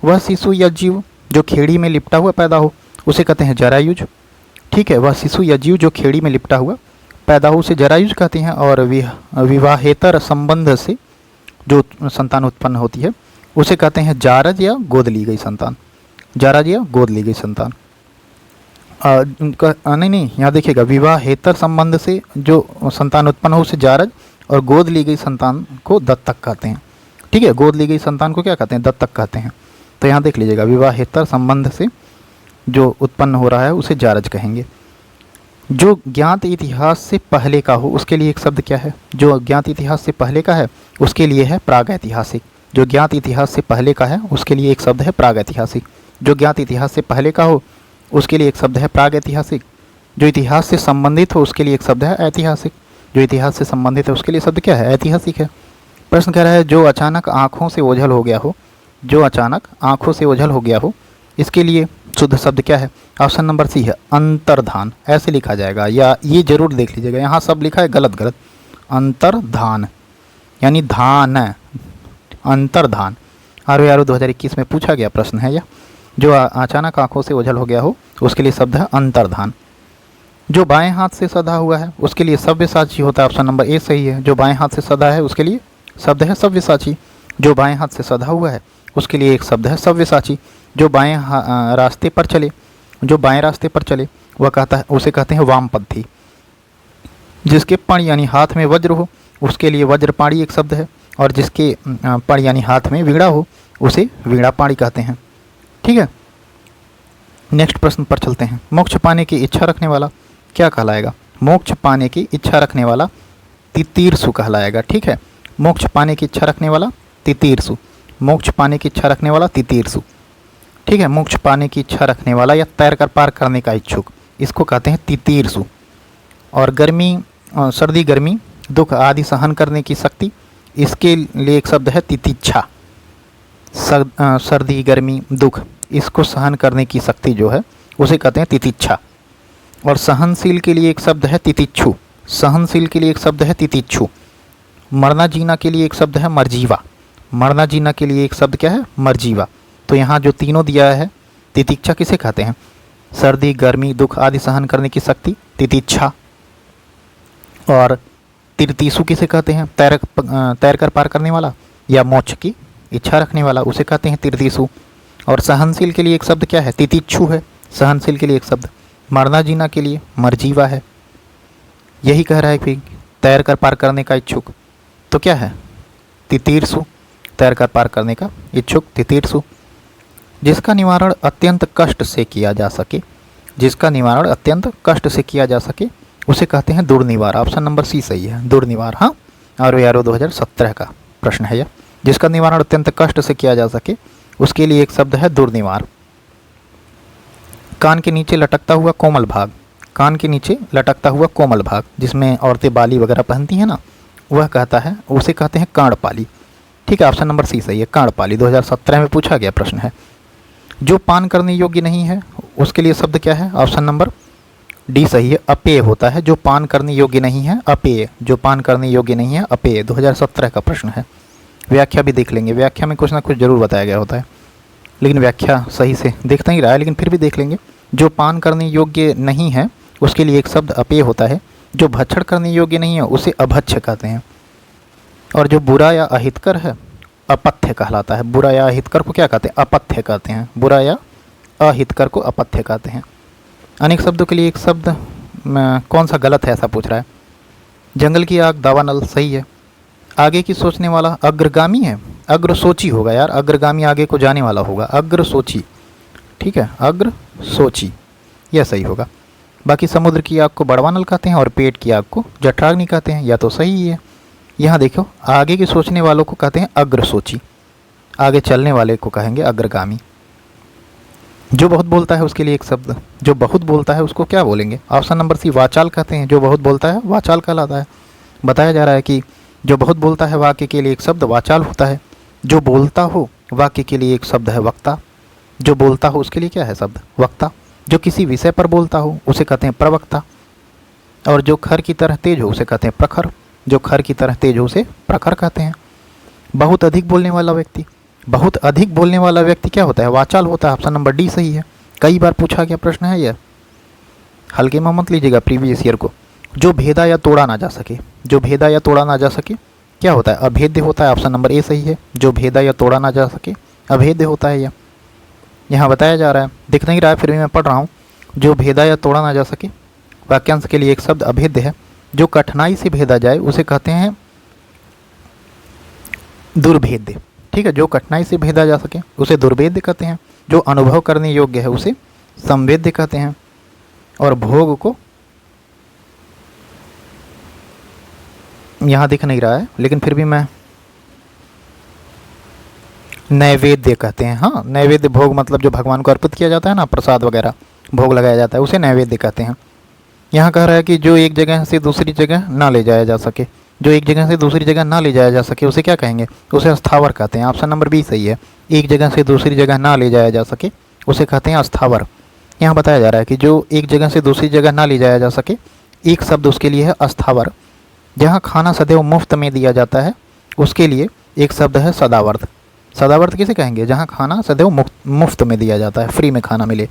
A: वह शिशु या जीव जो खेड़ी में लिपटा हुआ पैदा हो उसे कहते हैं जरायुज। ठीक है, वह शिशु या जीव जो खेड़ी में लिपटा हुआ पैदा हो उसे जरायुज कहते हैं। और विवाहेतर संबंध से जो संतान उत्पन्न होती है उसे कहते हैं जारज या गोद ली गई संतान, जारज या गोद ली गई संतान। नहीं, यहाँ देखिएगा, विवाहेतर संबंध से जो संतान उत्पन्न हो उसे जारज, और गोद ली गई संतान को दत्तक कहते हैं। ठीक है, गोद ली गई संतान को क्या कहते हैं? दत्तक कहते हैं। तो यहाँ देख लीजिएगा, विवाहेतर संबंध से जो उत्पन्न हो रहा है उसे जारज कहेंगे। जो ज्ञात इतिहास से पहले का हो उसके लिए एक शब्द क्या है? जो ज्ञात इतिहास से पहले का है उसके लिए है प्रागैतिहासिक। जो ज्ञात इतिहास से पहले का है उसके लिए एक शब्द है प्रागैतिहासिक। जो ज्ञात इतिहास से पहले का हो उसके लिए एक शब्द है प्रागैतिहासिक। जो इतिहास से संबंधित हो उसके लिए एक शब्द है ऐतिहासिक। जो इतिहास से संबंधित है उसके लिए शब्द क्या है? ऐतिहासिक है। प्रश्न कह रहा है जो अचानक आँखों से ओझल हो गया हो, जो अचानक आँखों से ओझल हो गया हो, इसके लिए शुद्ध शब्द क्या है? ऑप्शन नंबर सी है अंतर्धान। ऐसे लिखा जाएगा, या ये जरूर देख लीजिएगा, यहाँ सब लिखा है गलत गलत। अंतर्धान यानी धान, अंतर्धान। RO 2021 में पूछा गया प्रश्न है यह। जो अचानक आंखों से ओझल हो गया हो उसके लिए शब्द है अंतर्धान। जो बाएं हाथ से सधा हुआ है उसके लिए सव्यसाची होता है। ऑप्शन नंबर ए सही है, जो बाएं हाथ से सधा है उसके लिए शब्द है सव्यसाची। जो बाएं हाथ से सधा हुआ है उसके लिए एक शब्द है सव्यसाची। जो बाएं रास्ते पर चले, जो बाएं रास्ते पर चले वह कहता है, उसे कहते हैं वामपंथी। जिसके पण यानी हाथ में वज्र हो उसके लिए वज्रपाणी एक शब्द है, और जिसके पण यानी हाथ में वीणा हो उसे वीणापाणी कहते हैं। ठीक है, नेक्स्ट प्रश्न पर चलते हैं। मोक्ष पाने की इच्छा रखने वाला क्या कहलाएगा? मोक्ष पाने की इच्छा रखने वाला तितीर्षु कहलाएगा। ठीक है, मोक्ष पाने की इच्छा रखने वाला तितीर्षु। मोक्ष पाने की इच्छा रखने वाला तितीर्षु, ठीक है, मोक्ष पाने की इच्छा रखने वाला या तैर कर पार करने का इच्छुक, इसको कहते हैं तितीर्षु। और गर्मी, सर्दी गर्मी दुख आदि सहन करने की शक्ति, इसके लिए एक शब्द है तितिच्छा। सर्दी गर्मी दुख इसको सहन करने की शक्ति जो है उसे कहते हैं तितिच्छा। और सहनशील के लिए एक शब्द है तितिक्षु। सहनशील के लिए एक शब्द है तितिक्षु। मरना जीना के लिए एक शब्द है मरजीवा। मरना जीना के लिए एक शब्द क्या है? मरजीवा। तो यहाँ जो तीनों दिया है, तितिक्षा किसे कहते हैं? सर्दी गर्मी दुख आदि सहन करने की शक्ति, तितिक्षा। और तिरतीसु किसे कहते हैं? तैर कर पार करने वाला या मोक्ष की इच्छा रखने वाला, उसे कहते हैं तिरतीसु। और सहनशील के लिए एक शब्द क्या है? तितिक्षु है। सहनशील के लिए एक शब्द। मरना जीना के लिए मरजीवा है। यही कह रहा है कि तैर कर पार करने का इच्छुक तो क्या है? तितीर्षु। तैर कर पार करने का इच्छुक तितीर्षु। जिसका निवारण अत्यंत कष्ट से किया जा सके, जिसका निवारण अत्यंत कष्ट से किया जा सके उसे कहते हैं दुर्निवार। ऑप्शन नंबर सी सही है, दुर्निवार। हाँ, ROARO 2017 का प्रश्न है यह। जिसका निवारण अत्यंत कष्ट से किया जा सके उसके लिए एक शब्द है दुर्निवार। कान के नीचे लटकता हुआ कोमल भाग, कान के नीचे लटकता हुआ कोमल भाग जिसमें औरतें बाली वगैरह पहनती हैं ना, वह कहता है, उसे कहते हैं कर्णपाली। ठीक है, ऑप्शन नंबर सी सही है, कर्णपाली। 2017 में पूछा गया प्रश्न है। जो पान करने योग्य नहीं है उसके लिए शब्द क्या है? ऑप्शन नंबर डी सही है, अपेय होता है। जो पान करने योग्य नहीं है अपेय, जो पान करने योग्य नहीं है अपेय। 2017 का प्रश्न है। व्याख्या भी देख लेंगे, व्याख्या में कुछ ना कुछ जरूर बताया गया होता है, लेकिन व्याख्या सही से दिख नहीं रहा है, लेकिन फिर भी देख लेंगे। जो पान करने योग्य नहीं है उसके लिए एक शब्द अपेय होता है। जो भक्षण करने योग्य नहीं है उसे अभक्ष्य कहते हैं। और जो बुरा या अहितकर है अपथ्य कहलाता है। बुरा या अहितकर को क्या कहते हैं? अपथ्य कहते हैं। बुरा या अहितकर को अपथ्य कहते हैं। अनेक शब्दों के लिए एक शब्द कौन सा गलत है ऐसा पूछ रहा है। जंगल की आग दावानल सही है। आगे की सोचने वाला अग्रगामी है, अग्रसोची होगा यार, अग्रगामी आगे को जाने वाला होगा, अग्रसोची। ठीक है, अग्रसोची यह सही होगा। बाकी समुद्र की आग को बड़वानल कहते हैं और पेट की आग को जठराग्नि कहते हैं, या तो सही ही है। यहाँ देखो, आगे की सोचने वालों को कहते हैं अग्रसोची, आगे चलने वाले को कहेंगे अग्रगामी। जो बहुत बोलता है उसके लिए एक शब्द, जो बहुत बोलता है उसको क्या बोलेंगे? ऑप्शन नंबर सी वाचाल कहते हैं। जो बहुत बोलता है वाचाल कहलाता है। बताया जा रहा है कि जो बहुत बोलता है वाक्य के लिए एक शब्द वाचाल होता है। जो बोलता हो वाक्य के लिए एक शब्द है वक्ता। जो बोलता हो उसके लिए क्या है शब्द? वक्ता। जो किसी विषय पर बोलता हो उसे कहते हैं प्रवक्ता। और जो खर की तरह तेज हो उसे कहते हैं प्रखर। जो खर की तरह तेज हो उसे प्रखर कहते हैं। बहुत अधिक बोलने वाला व्यक्ति, बहुत अधिक बोलने वाला व्यक्ति क्या होता है? वाचाल होता है। ऑप्शन नंबर डी सही है। कई बार पूछा गया प्रश्न है यह, हल्के में मत लीजिएगा प्रीवियस ईयर को। जो भेदा या तोड़ा ना जा सके, जो भेदा या तोड़ा ना जा सके क्या होता है? अभेद्य होता है। ऑप्शन नंबर ए सही है। जो भेदा या तोड़ा ना जा सके अभेद्य होता है यह। यहाँ बताया जा रहा है, दिख नहीं रहा है फिर भी मैं पढ़ रहा हूँ। जो भेदा या तोड़ा ना जा सके, वाक्यांश के लिए एक शब्द अभेद्य है। जो कठिनाई से भेदा जाए उसे कहते हैं दुर्भेद्य। ठीक है, जो कठिनाई से भेदा जा सके उसे दुर्भेद्य कहते हैं। जो अनुभव करने योग्य है उसे संवेद्य कहते हैं। और भोग को यहाँ दिख नहीं रहा है लेकिन फिर भी मैं नैवेद्य कहते हैं। हाँ, नैवेद्य भोग मतलब जो भगवान को अर्पित किया जाता है ना, प्रसाद वगैरह भोग लगाया जाता है, उसे नैवेद्य कहते हैं। यहाँ कह रहा है कि जो एक जगह से दूसरी जगह ना ले जाया जा सके, जो एक जगह से दूसरी जगह ना ले जाया जा सके उसे क्या कहेंगे? उसे अस्थावर कहते हैं। ऑप्शन नंबर बी सही है। एक जगह से दूसरी जगह ना ले जाया जा सके उसे कहते हैं अस्थावर। यहाँ बताया जा रहा है कि जो एक जगह से दूसरी जगह ना ले जाया जा सके, एक शब्द उसके लिए है अस्थावर। जहाँ खाना सदैव मुफ्त में दिया जाता है उसके लिए एक शब्द है सदावर्त। सदावर्त किसे कहेंगे? जहाँ खाना सदैव मुफ्त में दिया जाता है, फ्री में खाना मिले।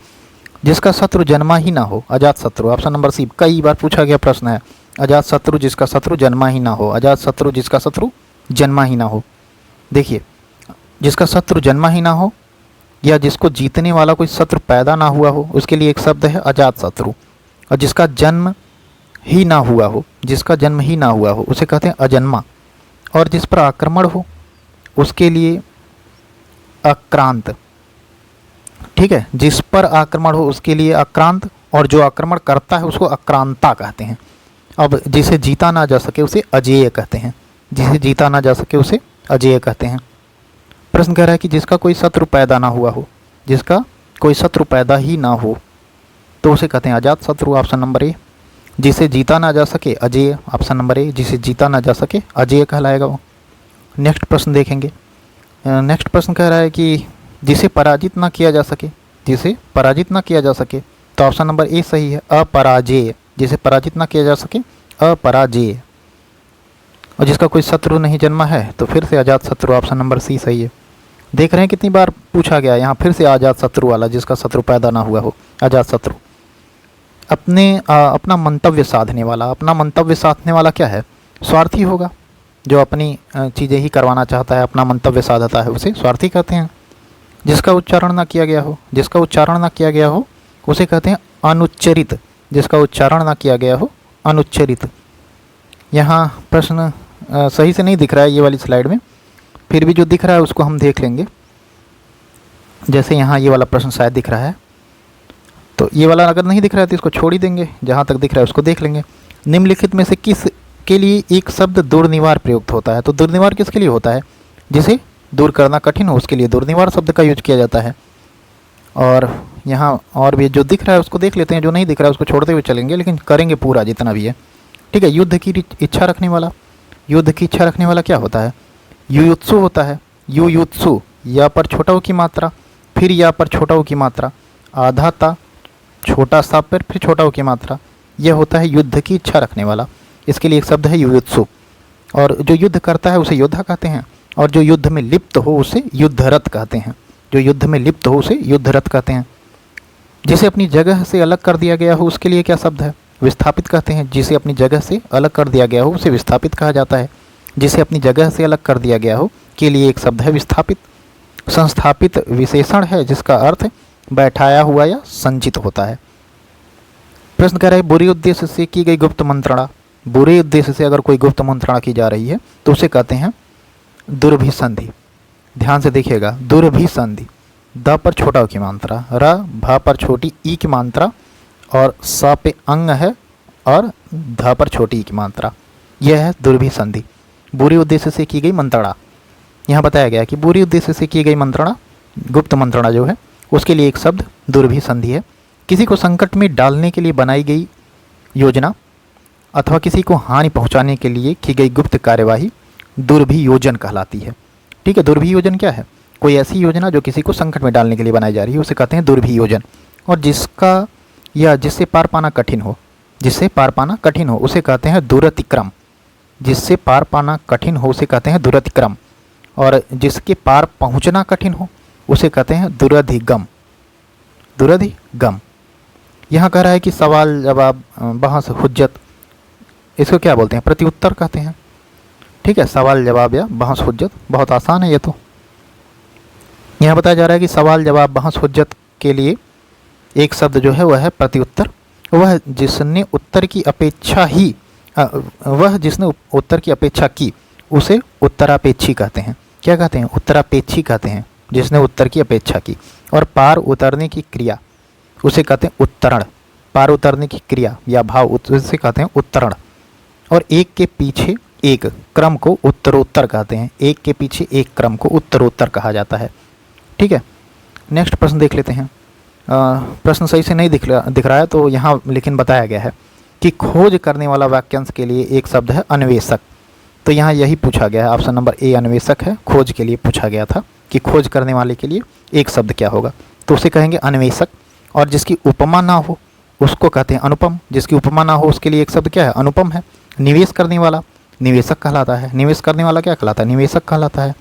A: जिसका शत्रु जन्मा ही ना हो, अजात शत्रु। ऑप्शन नंबर सी, कई बार पूछा गया प्रश्न है। अजात शत्रु जिसका शत्रु जन्मा ही ना हो, अजात शत्रु जिसका शत्रु जन्मा ही ना हो। देखिए, जिसका शत्रु जन्मा ही ना हो या जिसको जीतने वाला कोई शत्रु पैदा ना हुआ हो उसके लिए एक शब्द है अजात शत्रु। और जिसका जन्म ही ना हुआ हो, जिसका जन्म ही ना हुआ हो उसे कहते हैं अजन्मा। और जिस पर आक्रमण हो उसके लिए आक्रांत। ठीक है, जिस पर आक्रमण हो उसके लिए आक्रांत, और जो आक्रमण करता है उसको आक्रांता कहते हैं। अब जिसे जीता ना जा सके उसे अजेय कहते हैं। जिसे जीता ना जा सके उसे अजेय कहते हैं। प्रश्न कह रहा है कि जिसका कोई शत्रु पैदा ना हुआ हो, जिसका कोई शत्रु पैदा ही ना हो तो उसे कहते हैं अजात शत्रु, ऑप्शन नंबर ए। जिसे जीता ना जा सके अजेय, ऑप्शन नंबर ए। जिसे जीता ना जा सके अजेय कहलाएगा वो। नेक्स्ट प्रश्न देखेंगे। नेक्स्ट प्रश्न कह रहा है कि जिसे पराजित ना किया जा सके, जिसे पराजित ना किया जा सके तो ऑप्शन नंबर ए सही है, अपराजेय। जिसे पराजित ना किया जा सके अपराजेय। और जिसका कोई शत्रु नहीं जन्मा है तो फिर से अजात शत्रु, ऑप्शन नंबर सी सही है। देख रहे हैं कितनी बार पूछा गया, यहाँ फिर से अजात शत्रु वाला, जिसका शत्रु पैदा ना हुआ हो, अजात शत्रु। अपना मंतव्य साधने वाला, अपना मंतव्य साधने वाला क्या है? स्वार्थी होगा। जो अपनी चीज़ें ही करवाना चाहता है, अपना मंतव्य साधता है, उसे स्वार्थी कहते हैं। जिसका उच्चारण ना किया गया हो, जिसका उच्चारण ना किया गया हो उसे कहते हैं अनुच्चरित। जिसका उच्चारण ना किया गया हो अनुच्चरित। यहाँ प्रश्न सही से नहीं दिख रहा है ये वाली स्लाइड में, फिर भी जो दिख रहा है उसको हम देख लेंगे। जैसे यहाँ ये वाला प्रश्न शायद दिख रहा है, तो ये वाला अगर नहीं दिख रहा है तो इसको छोड़ ही देंगे, जहाँ तक दिख रहा है उसको देख लेंगे। निम्नलिखित में से किस के लिए एक शब्द दुर्निवार प्रयुक्त होता है? तो दुर्निवार किसके लिए होता है? जिसे दूर करना कठिन हो उसके लिए दुर्निवार शब्द का यूज किया जाता है। और यहाँ और भी जो दिख रहा है उसको देख लेते हैं, जो नहीं दिख रहा है उसको छोड़ते हुए चलेंगे, लेकिन करेंगे पूरा जितना भी है, ठीक है। युद्ध की इच्छा रखने वाला, युद्ध की इच्छा रखने वाला क्या होता है? युयुत्सु होता है। युयुत्सु, या पर छोटा ऊ की मात्रा, फिर या पर छोटा ऊ की मात्रा, आधा ता, छोटा सा पर फिर छोटा ऊ की मात्रा, यह होता है युद्ध की इच्छा रखने वाला। इसके लिए एक शब्द है युयुत्सु। और जो युद्ध करता है उसे योद्धा कहते हैं, और जो युद्ध में लिप्त हो उसे युद्धरत कहते हैं। जो युद्ध में लिप्त हो उसे युद्धरत कहते हैं। जिसे अपनी जगह से अलग कर दिया गया हो उसके लिए क्या शब्द है? विस्थापित कहते हैं। जिसे अपनी जगह से अलग कर दिया गया हो उसे विस्थापित कहा जाता है। जिसे अपनी जगह से अलग कर दिया गया हो के लिए एक शब्द है विस्थापित। संस्थापित विशेषण है जिसका अर्थ बैठाया हुआ या संचित होता है। प्रश्न कह रहा है बुरे उद्देश्य से की गई गुप्त मंत्रणा, बुरे उद्देश्य से अगर कोई गुप्त मंत्रणा की जा रही है तो उसे कहते हैं दुर्भिसंधि। ध्यान से देखिएगा, दुर्भिसंधि। द पर छोटा ऊ की मात्रा, र भ पर छोटी ई की मात्रा, और स पे अंग है, और ध पर छोटी ई की मात्रा, यह है दुर्भिसंधि। बुरे उद्देश्य से की गई मंत्रणा। यहाँ बताया गया कि बुरे उद्देश्य से की गई मंत्रणा, गुप्त मंत्रणा जो है उसके लिए एक शब्द दुर्भिसंधि है। किसी को संकट में डालने के लिए बनाई गई योजना अथवा किसी को हानि पहुंचाने के लिए की गई गुप्त कार्यवाही दुर्भियोजन कहलाती है। ठीक है, दुर्भियोजन क्या है? कोई ऐसी योजना जो किसी को संकट में डालने के लिए बनाई जा रही है उसे कहते हैं दुर्भियोजन। और जिसका या जिससे पार पाना कठिन हो, जिससे पार पाना कठिन हो उसे कहते हैं दुरतिक्रम। जिससे पार पाना कठिन हो उसे कहते हैं दुरतिक्रम। और जिसके पार पहुंचना कठिन हो उसे कहते हैं दुरधिगम। दुरधिगम। यहाँ कह रहा है कि सवाल जवाब, बहस, हुज्जत, इसको क्या बोलते हैं? प्रत्युत्तर कहते हैं। ठीक है, सवाल जवाब या बहस हुज्जत, बहुत आसान है ये तो। यहाँ बताया जा रहा है कि सवाल जवाब बहस हुज्जत के लिए एक शब्द जो है वह है प्रत्युत्तर। वह जिसने उत्तर की अपेक्षा ही वह जिसने उत्तर की अपेक्षा की उसे उत्तरापेक्षी कहते हैं। क्या कहते हैं? उत्तरापेक्षी कहते हैं, जिसने उत्तर की अपेक्षा की। और पार उतरने की क्रिया उसे कहते हैं उत्तरण। पार उतरने की क्रिया या भाव उसे कहते हैं उत्तरण। और एक के पीछे एक क्रम को उत्तरोत्तर कहते हैं। एक के पीछे एक क्रम को उत्तरोत्तर कहा जाता है। ठीक है, नेक्स्ट प्रश्न देख लेते हैं। प्रश्न सही से नहीं दिख रहा है तो यहाँ लेकिन बताया गया है कि खोज करने वाला वाक्यांश के लिए एक शब्द है अन्वेषक। तो यहाँ यही पूछा गया है, ऑप्शन नंबर ए अन्वेषक है। खोज के लिए पूछा गया था कि खोज करने वाले के लिए एक शब्द क्या होगा, तो उसे कहेंगे अन्वेषक। और जिसकी उपमा ना हो उसको कहते हैं अनुपम। जिसकी उपमा ना हो उसके लिए एक शब्द क्या है? अनुपम है। निवेश करने वाला निवेशक कहलाता है। निवेश करने वाला क्या कहलाता है? निवेशक कहलाता है।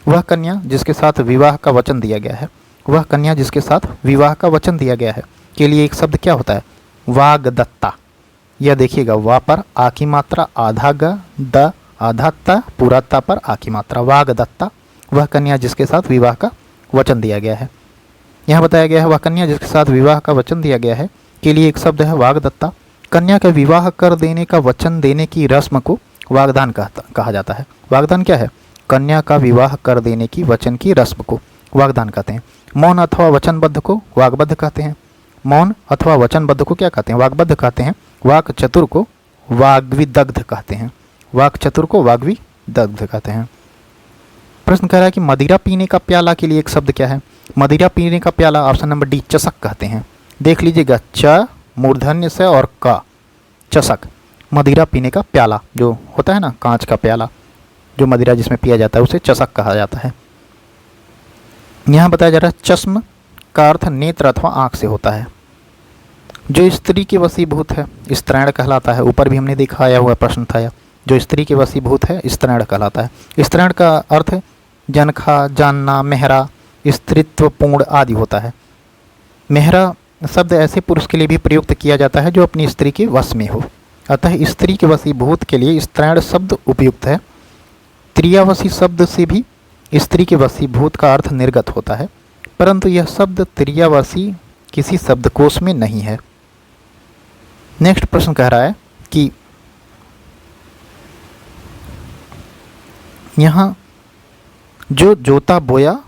A: वह कन्या जिसके साथ विवाह का वचन दिया गया है, वह कन्या जिसके साथ विवाह का वचन दिया गया है के लिए एक शब्द क्या होता है? वाग्दत्ता। यह देखिएगा, वा पर आ की मात्रा, आधा ग, द आधा त, पूरा ता पर आ की मात्रा, वाग्दत्ता। वह कन्या जिसके साथ विवाह का वचन दिया गया है। यहाँ बताया गया है वह कन्या जिसके साथ विवाह का वचन दिया गया है के लिए एक शब्द है वाग्दत्ता। कन्या का विवाह कर देने का वचन देने की रस्म को वाग्दान कहा जाता है। वाग्दान क्या है? कन्या का विवाह कर देने की वचन की रस्म को वाग्दान कहते हैं। मौन अथवा वचनबद्ध को वाग्बद्ध कहते हैं। मौन अथवा वचनबद्ध को क्या कहते हैं? वाग्बद्ध कहते हैं। वाक चतुर को वाग्विदग्ध कहते हैं। वाक चतुर को वाग्विदग्ध कहते हैं। प्रश्न कह रहा है कि मदिरा पीने का प्याला के लिए एक शब्द क्या है। मदिरा पीने का प्याला ऑप्शन नंबर डी चषक कहते हैं। देख लीजिएगा, च मूर्धन्य से और का, चषक, मदिरा पीने का प्याला जो होता है ना, कांच का प्याला जो मदिरा जिसमें पिया जाता है उसे चषक कहा जाता है। यहाँ बताया जा रहा है चश्म का अर्थ नेत्र अथवा आँख से होता है। जो स्त्री के वशीभूत है स्त्रैण कहलाता है। ऊपर भी हमने दिखाया हुआ प्रश्न था यह, जो स्त्री के वशीभूत है स्त्रैण कहलाता है। स्त्रैण का अर्थ जनखा, जानना, मेहरा, स्त्रीत्वपूर्ण आदि होता है। मेहरा शब्द ऐसे पुरुष के लिए भी प्रयुक्त किया जाता है जो अपनी स्त्री के वश में हो, अतः स्त्री के वशीभूत के लिए स्त्रैण शब्द उपयुक्त है। त्रियावशी शब्द से भी स्त्री के वशीभूत का अर्थ निर्गत होता है, परंतु यह शब्द त्रियावशी किसी शब्दकोश में नहीं है। नेक्स्ट प्रश्न कह रहा है कि यहाँ जो जोता बोया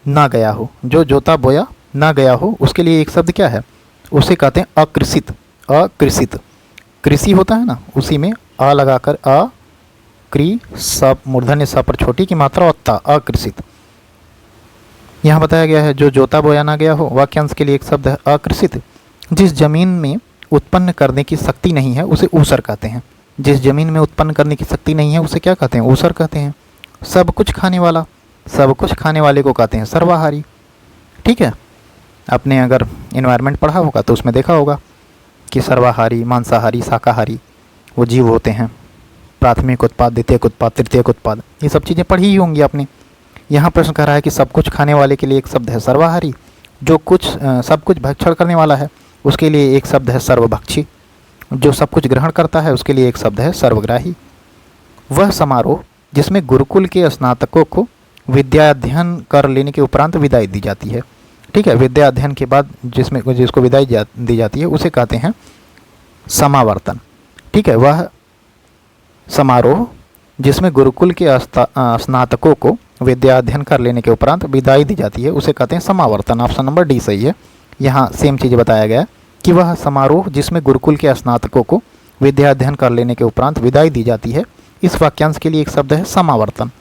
A: ना गया हो, जो जोता बोया ना गया हो उसके लिए एक शब्द क्या है, उसे कहते हैं अकृषित। अकृषित कृषि होता है ना, उसी में अ लगाकर अ क्री स मूर्धन्य स पर छोटी की मात्रा और ता, अकृषित। यहाँ बताया गया है जो जोता बोया ना गया हो, वाक्यांश के लिए एक शब्द है अकृषित। जिस जमीन में उत्पन्न करने की शक्ति नहीं है उसे ऊसर कहते हैं। जिस जमीन में उत्पन्न करने की शक्ति नहीं है उसे क्या कहते हैं, ऊसर कहते हैं। सब कुछ खाने वाला, सब कुछ खाने वाले को कहते हैं सर्वाहारी। ठीक है, आपने अगर एनवायरनमेंट पढ़ा होगा तो उसमें देखा होगा कि सर्वाहारी, मांसाहारी, शाकाहारी वो जीव होते हैं। प्राथमिक उत्पाद, द्वितीयक उत्पाद, तृतीयक उत्पाद, ये सब चीज़ें पढ़ी ही होंगी आपने। यहाँ प्रश्न कह रहा है कि सब कुछ खाने वाले के लिए एक शब्द है सर्वाहारी। जो कुछ सब कुछ भक्षण करने वाला है उसके लिए एक शब्द है सर्वभक्षी। जो सब कुछ ग्रहण करता है उसके लिए एक शब्द है सर्वग्राही। वह समारोह जिसमें गुरुकुल के स्नातकों को विद्या अध्ययन कर लेने के उपरांत विदाई दी जाती है। ठीक है, विद्या अध्ययन के बाद जिसको विदाई दी जाती है उसे कहते हैं समावर्तन। ठीक है, वह समारोह जिसमें गुरुकुल के स्नातकों को विद्या अध्ययन कर लेने के उपरांत विदाई दी जाती है उसे कहते हैं समावर्तन। ऑप्शन नंबर डी सही है। यहाँ सेम चीज़ बताया गया कि वह समारोह जिसमें गुरुकुल के स्नातकों को विद्या अध्ययन कर लेने के उपरांत विदाई दी जाती है, इस वाक्यांश के लिए एक शब्द है समावर्तन।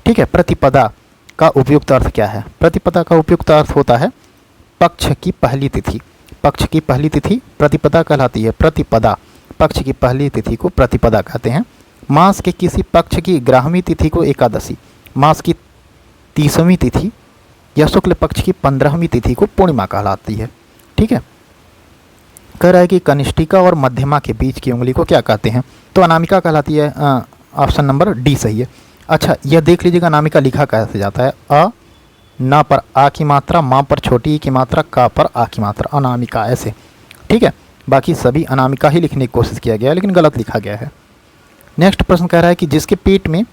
A: ठीक है, प्रतिपदा का उपयुक्त अर्थ क्या है। प्रतिपदा का उपयुक्त अर्थ होता है पक्ष की पहली तिथि। पक्ष की पहली तिथि प्रतिपदा कहलाती है। प्रतिपदा, पक्ष की पहली तिथि को प्रतिपदा कहते हैं। मास के किसी पक्ष की 11वीं तिथि को एकादशी, मास की 30वीं तिथि या शुक्ल पक्ष की 15वीं तिथि को पूर्णिमा कहलाती है। ठीक है, कह रहा है कि कनिष्ठिका और मध्यमा के बीच की उंगली को क्या कहते हैं, तो अनामिका कहलाती है। ऑप्शन नंबर डी सही है। अच्छा, यह देख लीजिएगा अनामिका लिखा कैसे जाता है, अ ना पर आ की मात्रा, माँ पर छोटी ई की मात्रा, का पर आ की मात्रा, अनामिका ऐसे। ठीक है, बाकी सभी अनामिका ही लिखने की कोशिश किया गया है लेकिन गलत लिखा गया है। नेक्स्ट प्रश्न कह रहा है कि जिसके पेट में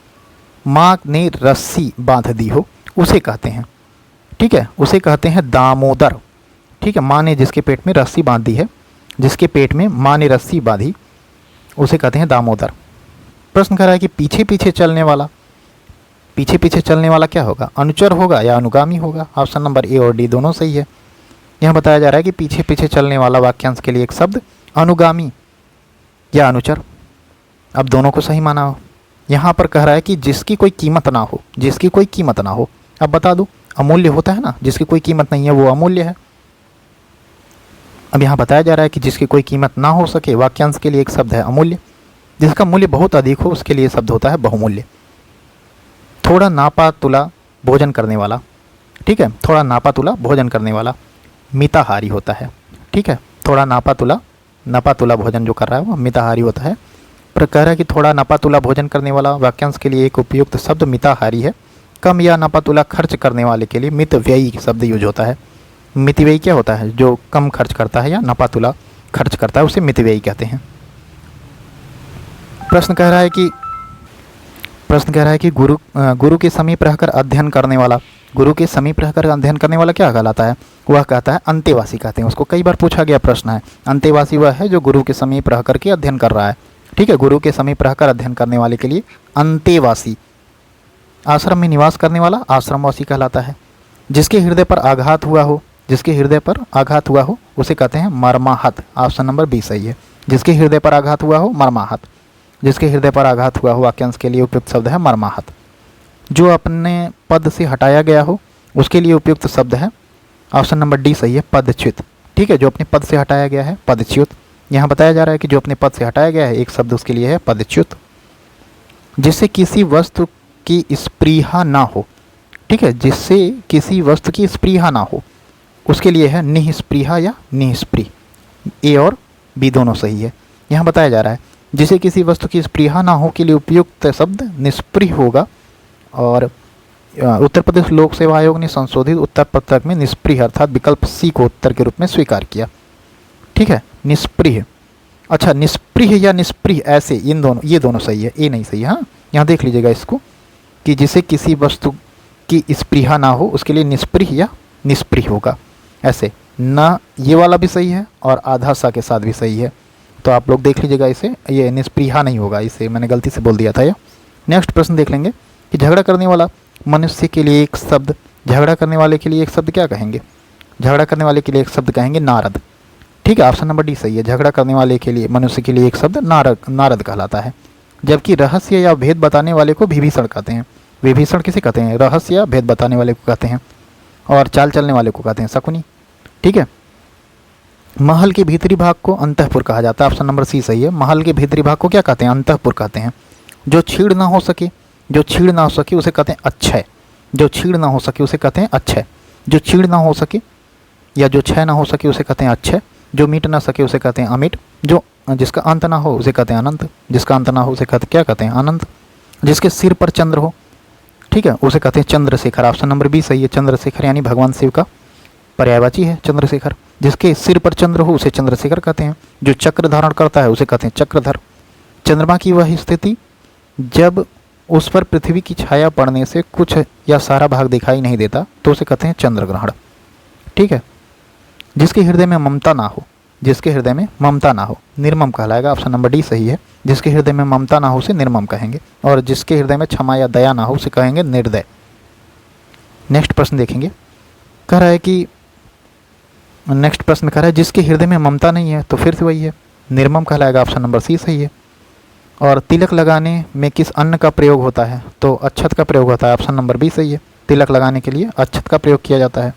A: माँ ने रस्सी बांध दी हो उसे कहते हैं, ठीक है, उसे कहते हैं दामोदर। ठीक है, माँ ने जिसके पेट में रस्सी बांध दी है, जिसके पेट में माँ ने रस्सी बांधी उसे कहते हैं दामोदर। प्रश्न कह रहा है कि पीछे पीछे चलने वाला, पीछे पीछे चलने वाला क्या होगा, अनुचर होगा या अनुगामी होगा। ऑप्शन नंबर ए और डी दोनों सही है। यहाँ बताया जा रहा है कि पीछे पीछे चलने वाला वाक्यांश के लिए एक शब्द अनुगामी या अनुचर। अब दोनों को सही माना हो। यहाँ पर कह रहा है कि जिसकी कोई कीमत ना हो, जिसकी कोई कीमत ना हो। अब बता दूँ, अमूल्य होता है ना, जिसकी कोई कीमत नहीं है वो अमूल्य है। अब यहाँ बताया जा रहा है कि जिसकी कोई कीमत ना हो सके, वाक्यांश के लिए एक शब्द है अमूल्य। जिसका मूल्य बहुत अधिक हो उसके लिए शब्द होता है बहुमूल्य। थोड़ा नापा तुला भोजन करने वाला, ठीक है, थोड़ा नापा तुला भोजन करने वाला मिताहारी होता है। ठीक है, थोड़ा नापा तुला भोजन जो कर रहा है वो मिताहारी होता है। पर कह रहा है कि थोड़ा नापा तुला भोजन करने वाला, वाक्यांश के लिए एक उपयुक्त शब्द मिताहारी है। कम या नापा तुला खर्च करने वाले के लिए मितव्ययी शब्द यूज होता है। मितव्ययी क्या होता है, जो कम खर्च करता है या नापा तुला खर्च करता है उसे मितव्ययी कहते हैं। प्रश्न कह रहा है कि गुरु के समीप रहकर अध्ययन करने वाला, गुरु के समीप रहकर अध्ययन करने वाला क्या कहलाता है, वह कहता है अंतेवासी कहते हैं उसको। कई बार पूछा गया प्रश्न है, अंतेवासी वह है जो गुरु के समीप रह कर के अध्ययन कर रहा है। ठीक है, गुरु के समीप रहकर अध्ययन करने वाले के लिए अंतेवासी। आश्रम में निवास करने वाला आश्रमवासी कहलाता है। जिसके हृदय पर आघात हुआ हो, जिसके हृदय पर आघात हुआ हो उसे कहते हैं मर्माहत। ऑप्शन नंबर बी सही है। जिसके हृदय पर आघात हुआ हो मर्माहत। जिसके हृदय पर आघात हुआ हो वाक्यांश के लिए उपयुक्त शब्द है मर्माहत। जो अपने पद से हटाया गया हो उसके लिए उपयुक्त शब्द है ऑप्शन नंबर डी सही है, पदच्युत। ठीक है, जो अपने पद से हटाया गया है पदच्युत। यहाँ बताया जा रहा है कि जो अपने पद से हटाया गया है एक शब्द उसके लिए है पदच्युत। जिससे किसी वस्तु की स्पृहा ना हो, ठीक है, जिससे किसी वस्तु की स्पृहा ना हो उसके लिए है निःस्पृहा या निःस्पृह। ए और बी दोनों सही है। यहाँ बताया जा रहा है जिसे किसी वस्तु की स्पृहा ना हो के लिए उपयुक्त शब्द निष्पृह होगा। और उत्तर प्रदेश लोक सेवा आयोग ने संशोधित उत्तर पत्रक में निष्पृह अर्थात विकल्प सी को उत्तर के रूप में स्वीकार किया। ठीक है, निष्पृह। अच्छा, निष्पृह या निष्पृह ऐसे इन दोनों, ये दोनों सही है, ए नहीं सही है। हाँ, यहाँ देख लीजिएगा इसको कि जिसे किसी वस्तु की स्पृहा ना हो उसके लिए निष्पृह या निष्पृह होगा ऐसे। ना ये वाला भी सही है और आधा सा के साथ भी सही है, तो आप लोग देख लीजिएगा इसे, ये निष्पृहा नहीं होगा, इसे मैंने गलती से बोल दिया था। ये नेक्स्ट प्रश्न देख लेंगे कि झगड़ा करने वाला मनुष्य के लिए एक शब्द, झगड़ा करने वाले के लिए एक शब्द क्या कहेंगे? झगड़ा करने वाले के लिए एक शब्द कहेंगे नारद। ठीक है, ऑप्शन नंबर डी सही है। झगड़ा करने वाले के लिए मनुष्य के लिए एक शब्द नारद कहलाता है। जबकि रहस्य या भेद बताने वाले को विभीषण कहते हैं। विभीषण किसे कहते हैं? रहस्य या भेद बताने वाले को कहते हैं। और चाल चलने वाले को कहते हैं शकुनी। ठीक है, महल के भीतरी भाग को अंतःपुर कहा जाता है। ऑप्शन नंबर सी सही है। महल के भीतरी भाग को क्या कहते हैं? अंतःपुर कहते हैं। जो छीड़ ना हो सके, जो छीड़ ना हो सके उसे कहते हैं अक्षय। जो छीड़ ना हो सके उसे कहते हैं अक्षय। जो छीड़ ना हो सके या जो क्षय ना हो सके उसे कहते हैं अक्षय। जो मिट ना सके उसे कहते हैं अमिट। जो जिसका अंत ना हो उसे कहते हैं अनंत। जिसका अंत ना हो उसे कहते क्या कहते हैं? अनंत। जिसके सिर पर चंद्र हो, ठीक है, उसे कहते हैं चंद्रशेखर। ऑप्शन नंबर बी सही है। चंद्रशेखर यानी भगवान शिव का पर्यायवाची है चंद्रशेखर। जिसके सिर पर चंद्र हो उसे चंद्रशेखर कहते हैं। जो चक्र धारण करता है उसे कहते हैं चक्रधर। चंद्रमा की वह स्थिति जब उस पर पृथ्वी की छाया पड़ने से कुछ या सारा भाग दिखाई नहीं देता तो उसे कहते हैं चंद्रग्रहण। ठीक है, जिसके हृदय में ममता ना हो, जिसके हृदय में ममता ना हो निर्मम कहलाएगा। ऑप्शन नंबर डी सही है। जिसके हृदय में ममता ना हो उसे निर्मम कहेंगे। और जिसके हृदय में क्षमा या दया ना हो उसे कहेंगे निर्दय। नेक्स्ट प्रश्न देखेंगे, कह रहा है कि नेक्स्ट प्रश्न कह रहा है जिसके हृदय में ममता नहीं है तो फिर से वही है, निर्मम कहलाएगा। ऑप्शन नंबर सी सही है। और तिलक लगाने में किस अन्न का प्रयोग होता है? तो अक्षत का प्रयोग होता है। ऑप्शन नंबर बी सही है। तिलक लगाने के लिए अक्षत का प्रयोग किया जाता है।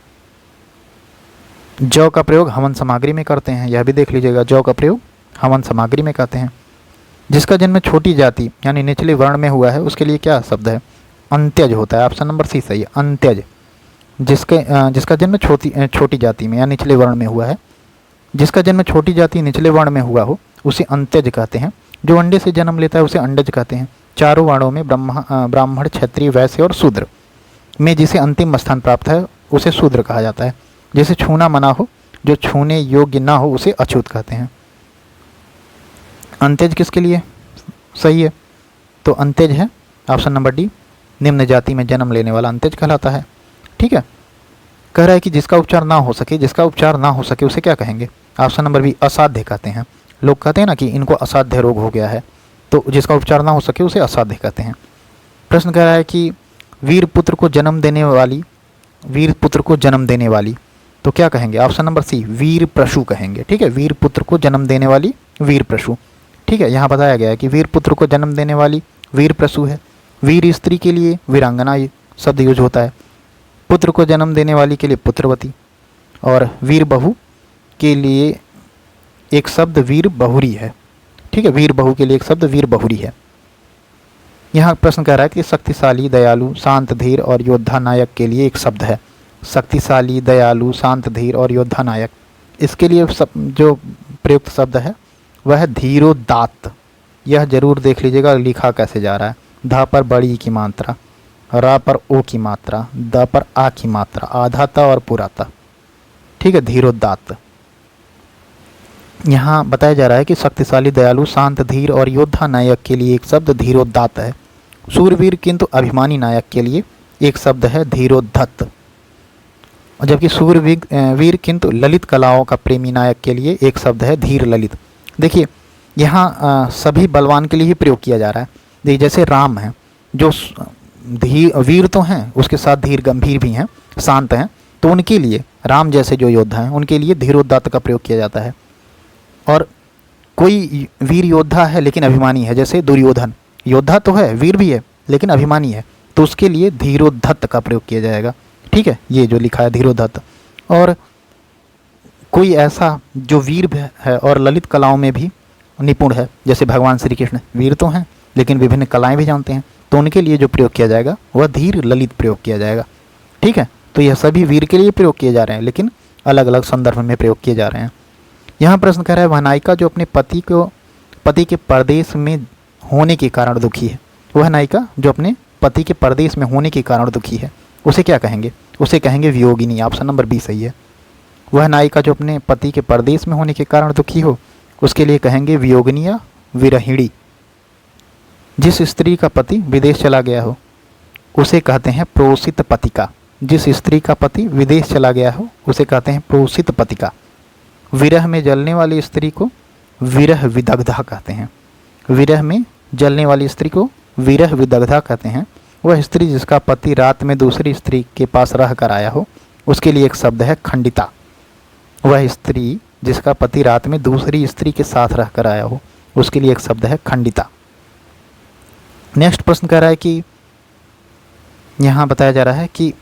A: जौ का प्रयोग हवन सामग्री में करते हैं, यह भी देख लीजिएगा। जौ का प्रयोग हवन सामग्री में करते हैं। जिसका जन्म छोटी जाति यानी निचले वर्ण में हुआ है उसके लिए क्या शब्द है? अंत्यज होता है। ऑप्शन नंबर सी सही है, अंत्यज। जिसका जन्म छोटी जाति में या निचले वर्ण में हुआ है, जिसका जन्म छोटी जाति निचले वर्ण में हुआ हो उसे अंत्यज कहते हैं। जो अंडे से जन्म लेता है उसे अंडज कहते हैं। चारों वर्णों में ब्राह्मण, क्षत्रिय, वैश्य और शूद्र में जिसे अंतिम स्थान प्राप्त है उसे शूद्र कहा जाता है। जिसे छूना मना हो, जो छूने योग्य ना हो उसे अछूत कहते हैं। अंत्यज किसके लिए सही है? तो अंत्यज है ऑप्शन नंबर डी, निम्न जाति में जन्म लेने वाला अंत्यज कहलाता है। ठीक है, कह रहा है कि जिसका उपचार ना हो सके, जिसका उपचार ना हो सके उसे क्या कहेंगे? ऑप्शन नंबर बी, असाध्य कहते हैं। लोग कहते हैं ना कि इनको असाध्य रोग हो गया है, तो जिसका उपचार ना हो सके उसे असाध्य कहते हैं। प्रश्न कह रहा है कि वीर पुत्र को जन्म देने वाली, वीर पुत्र को जन्म देने वाली तो क्या कहेंगे? ऑप्शन नंबर सी, वीर प्रशु कहेंगे। ठीक है, वीर पुत्र को जन्म देने वाली वीर प्रशु। ठीक है, यहाँ बताया गया है कि वीर पुत्र को जन्म देने वाली वीर प्रशु है। वीर स्त्री के लिए वीरांगना शब्द यूज होता है। पुत्र को जन्म देने वाली के लिए पुत्रवती। और वीर बहू के लिए एक शब्द वीर बहुरी है। ठीक है, वीर बहू के लिए एक शब्द वीर बहुरी है। यहाँ प्रश्न कह रहा है कि शक्तिशाली, दयालु, शांत, धीर और योद्धा नायक के लिए एक शब्द है। शक्तिशाली, दयालु, शांत, धीर और योद्धा नायक, इसके लिए जो प्रयुक्त शब्द है वह है धीरोदात्त। यह जरूर देख लीजिएगा लिखा कैसे जा रहा है। ध पर बड़ी की मात्रा, रा पर ओ की मात्रा, द पर आ की मात्रा, आधा त और पूरा त। ठीक है, धीरोदात्त। यहाँ बताया जा रहा है कि शक्तिशाली, दयालु, शांत, धीर और योद्धा नायक के लिए एक शब्द धीरोदात्त है। शूरवीर किंतु अभिमानी नायक के लिए एक शब्द है धीरोद्धत। जबकि शूरवीर किंतु ललित कलाओं का प्रेमी नायक के लिए एक शब्द है धीर ललित। देखिए यहाँ सभी बलवान के लिए ही प्रयोग किया जा रहा है। देखिए जैसे राम हैं जो वीर तो हैं, उसके साथ धीर गंभीर भी हैं, शांत हैं, तो उनके लिए राम जैसे जो योद्धा हैं उनके लिए धीरोदात्त का प्रयोग किया जाता है। और कोई वीर योद्धा है लेकिन अभिमानी है, जैसे दुर्योधन योद्धा तो है, वीर भी है लेकिन अभिमानी है, तो उसके लिए धीरोद्धत का प्रयोग किया जाएगा। ठीक है, ये जो लिखा है धीरोद्धत। और कोई ऐसा जो वीर है और ललित कलाओं में भी निपुण है, जैसे भगवान श्री कृष्ण वीर तो हैं लेकिन विभिन्न कलाएं भी जानते हैं, तो उनके लिए जो प्रयोग किया जाएगा वह धीर ललित प्रयोग किया जाएगा। ठीक है, तो यह सभी वीर के लिए प्रयोग किए जा रहे हैं लेकिन अलग अलग संदर्भ में प्रयोग किए जा रहे हैं। यहाँ प्रश्न कह रहा है, वह नायिका जो अपने पति के परदेश में होने के कारण दुखी है। वह नायिका जो अपने पति के परदेश में होने के कारण दुखी है, उसे क्या कहेंगे? उसे कहेंगे वियोगिनी। ऑप्शन नंबर बी सही है। वह नायिका जो अपने पति के परदेश में होने के कारण दुखी हो, उसके लिए कहेंगे वियोगिनी या विरहिणी। जिस स्त्री का पति विदेश चला गया हो उसे कहते हैं प्रोषित पतिका। जिस स्त्री का पति विदेश चला गया हो उसे कहते हैं प्रोषित पतिका। विरह में जलने वाली स्त्री को विरह विदग्धा कहते हैं। विरह में जलने वाली स्त्री को विरह विदग्धा कहते हैं। वह स्त्री जिसका पति रात में दूसरी स्त्री के पास रह कर आया हो, उसके लिए एक शब्द है खंडिता। वह स्त्री जिसका पति रात में दूसरी स्त्री के साथ रह कर आया हो, उसके लिए एक शब्द है खंडिता। नेक्स्ट प्रश्न कह रहा है कि यहाँ बताया जा रहा है कि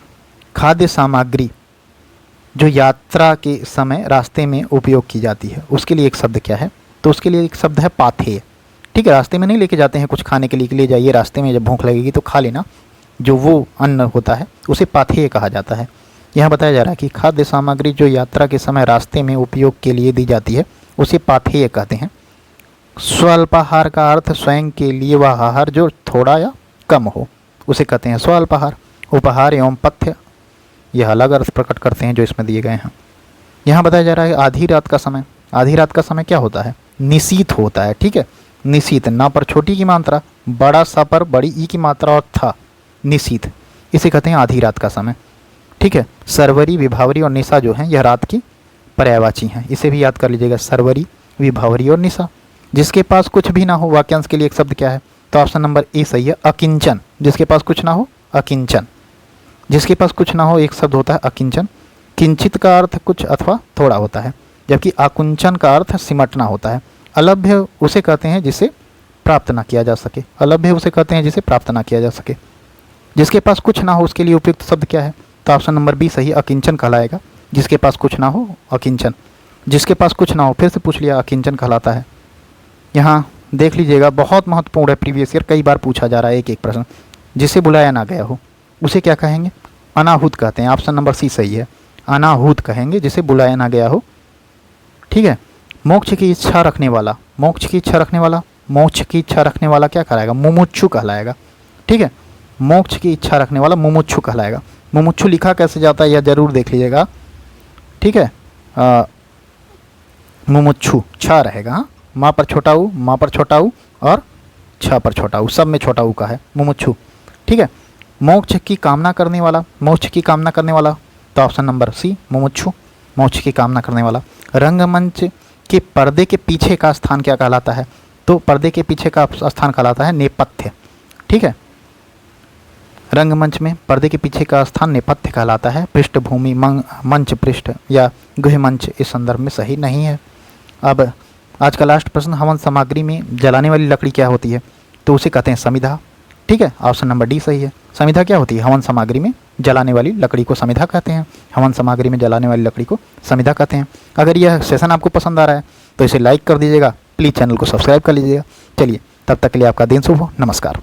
A: खाद्य सामग्री जो यात्रा के समय रास्ते में उपयोग की जाती है, उसके लिए एक शब्द क्या है? तो उसके लिए एक शब्द है पाथेय। ठीक है, रास्ते में नहीं लेके जाते हैं कुछ खाने के लिए जाइए, रास्ते में जब भूख लगेगी तो खा लेना, जो वो अन्न होता है उसे पाथेय कहा जाता है। यहाँ बताया जा रहा है कि खाद्य सामग्री जो यात्रा के समय रास्ते में उपयोग के लिए दी जाती है उसे पाथेय कहते हैं। स्वल्पाहार का अर्थ स्वयं के लिए वह आहार जो थोड़ा या कम हो, उसे कहते हैं स्वल्पाहार। उपहार एवं पथ्य यह अलग अर्थ प्रकट करते हैं जो इसमें दिए गए हैं। यहाँ बताया जा रहा है आधी रात का समय। आधी रात का समय क्या होता है? निशीथ होता है। ठीक है, निशीथ, ना पर छोटी की मात्रा, बड़ा सा पर बड़ी ई की मात्रा और था, निशीथ, इसे कहते हैं आधी रात का समय। ठीक है, सरवरी, विभावरी और निशा जो हैं यह रात की पर्यायवाची हैं, इसे भी याद कर लीजिएगा, सरवरी, विभावरी और निशा। जिसके पास कुछ भी ना हो, वाक्यांश के लिए एक शब्द क्या है? तो ऑप्शन नंबर ए सही है, अकिंचन। जिसके पास कुछ ना हो, अकिंचन। जिसके पास कुछ ना हो एक शब्द होता है अकिंचन। किंचित का अर्थ कुछ अथवा थोड़ा होता है, जबकि आकुंचन का अर्थ सिमटना होता है। अलभ्य उसे कहते हैं जिसे प्राप्त ना किया जा सके। अलभ्य उसे कहते हैं जिसे प्राप्त ना किया जा सके। जिसके पास कुछ ना हो उसके लिए उपयुक्त शब्द क्या है? तो ऑप्शन नंबर बी सही, अकिंचन कहलाएगा। जिसके पास कुछ ना हो, अकिंचन। जिसके पास कुछ ना हो, फिर से पूछ लिया, अकिंचन कहलाता है। यहाँ देख लीजिएगा, बहुत महत्वपूर्ण है, प्रीवियस ईयर कई बार पूछा जा रहा है एक एक प्रश्न। जिसे बुलाया ना गया हो उसे क्या कहेंगे? अनाहूत कहते हैं। ऑप्शन नंबर सी सही है, अनाहूत कहेंगे जिसे बुलाया ना गया हो। ठीक है, मोक्ष की इच्छा रखने वाला, मोक्ष की इच्छा रखने वाला, मोक्ष की इच्छा रखने वाला क्या कहलाएगा? मुमुक्षु कहलाएगा। ठीक है, मोक्ष की इच्छा रखने वाला मुमुक्षु कहलाएगा। मुमुक्षु लिखा कैसे जाता है यह जरूर देख लीजिएगा। ठीक है, मुमुक्षु छा रहेगा, हाँ, माँ पर छोटा ऊ, माँ पर छोटा ऊ और छ पर छोटा ऊ, सब में छोटा ऊ का है मुमुक्षु। ठीक है, मोक्ष की कामना करने वाला, मोक्ष की कामना करने वाला, तो ऑप्शन नंबर सी मुमुक्षु, मोक्ष की कामना करने वाला। रंगमंच के पर्दे के पीछे का स्थान क्या कहलाता है? तो पर्दे के पीछे का स्थान कहलाता है नेपथ्य। ठीक है, रंगमंच में पर्दे के पीछे का स्थान नेपथ्य कहलाता है। पृष्ठभूमि, मंच पृष्ठ या गृहमंच इस संदर्भ में सही नहीं है। अब आज का लास्ट प्रश्न, हवन सामग्री में जलाने वाली लकड़ी क्या होती है? तो उसे कहते हैं समिधा। ठीक है, ऑप्शन नंबर डी सही है। समिधा क्या होती है? हवन सामग्री में जलाने वाली लकड़ी को समिधा कहते हैं। हवन सामग्री में जलाने वाली लकड़ी को समिधा कहते हैं। अगर यह सेशन आपको पसंद आ रहा है तो इसे लाइक कर दीजिएगा, प्लीज़ चैनल को सब्सक्राइब कर लीजिएगा। चलिए, तब तक के लिए आपका दिन शुभ हो। नमस्कार।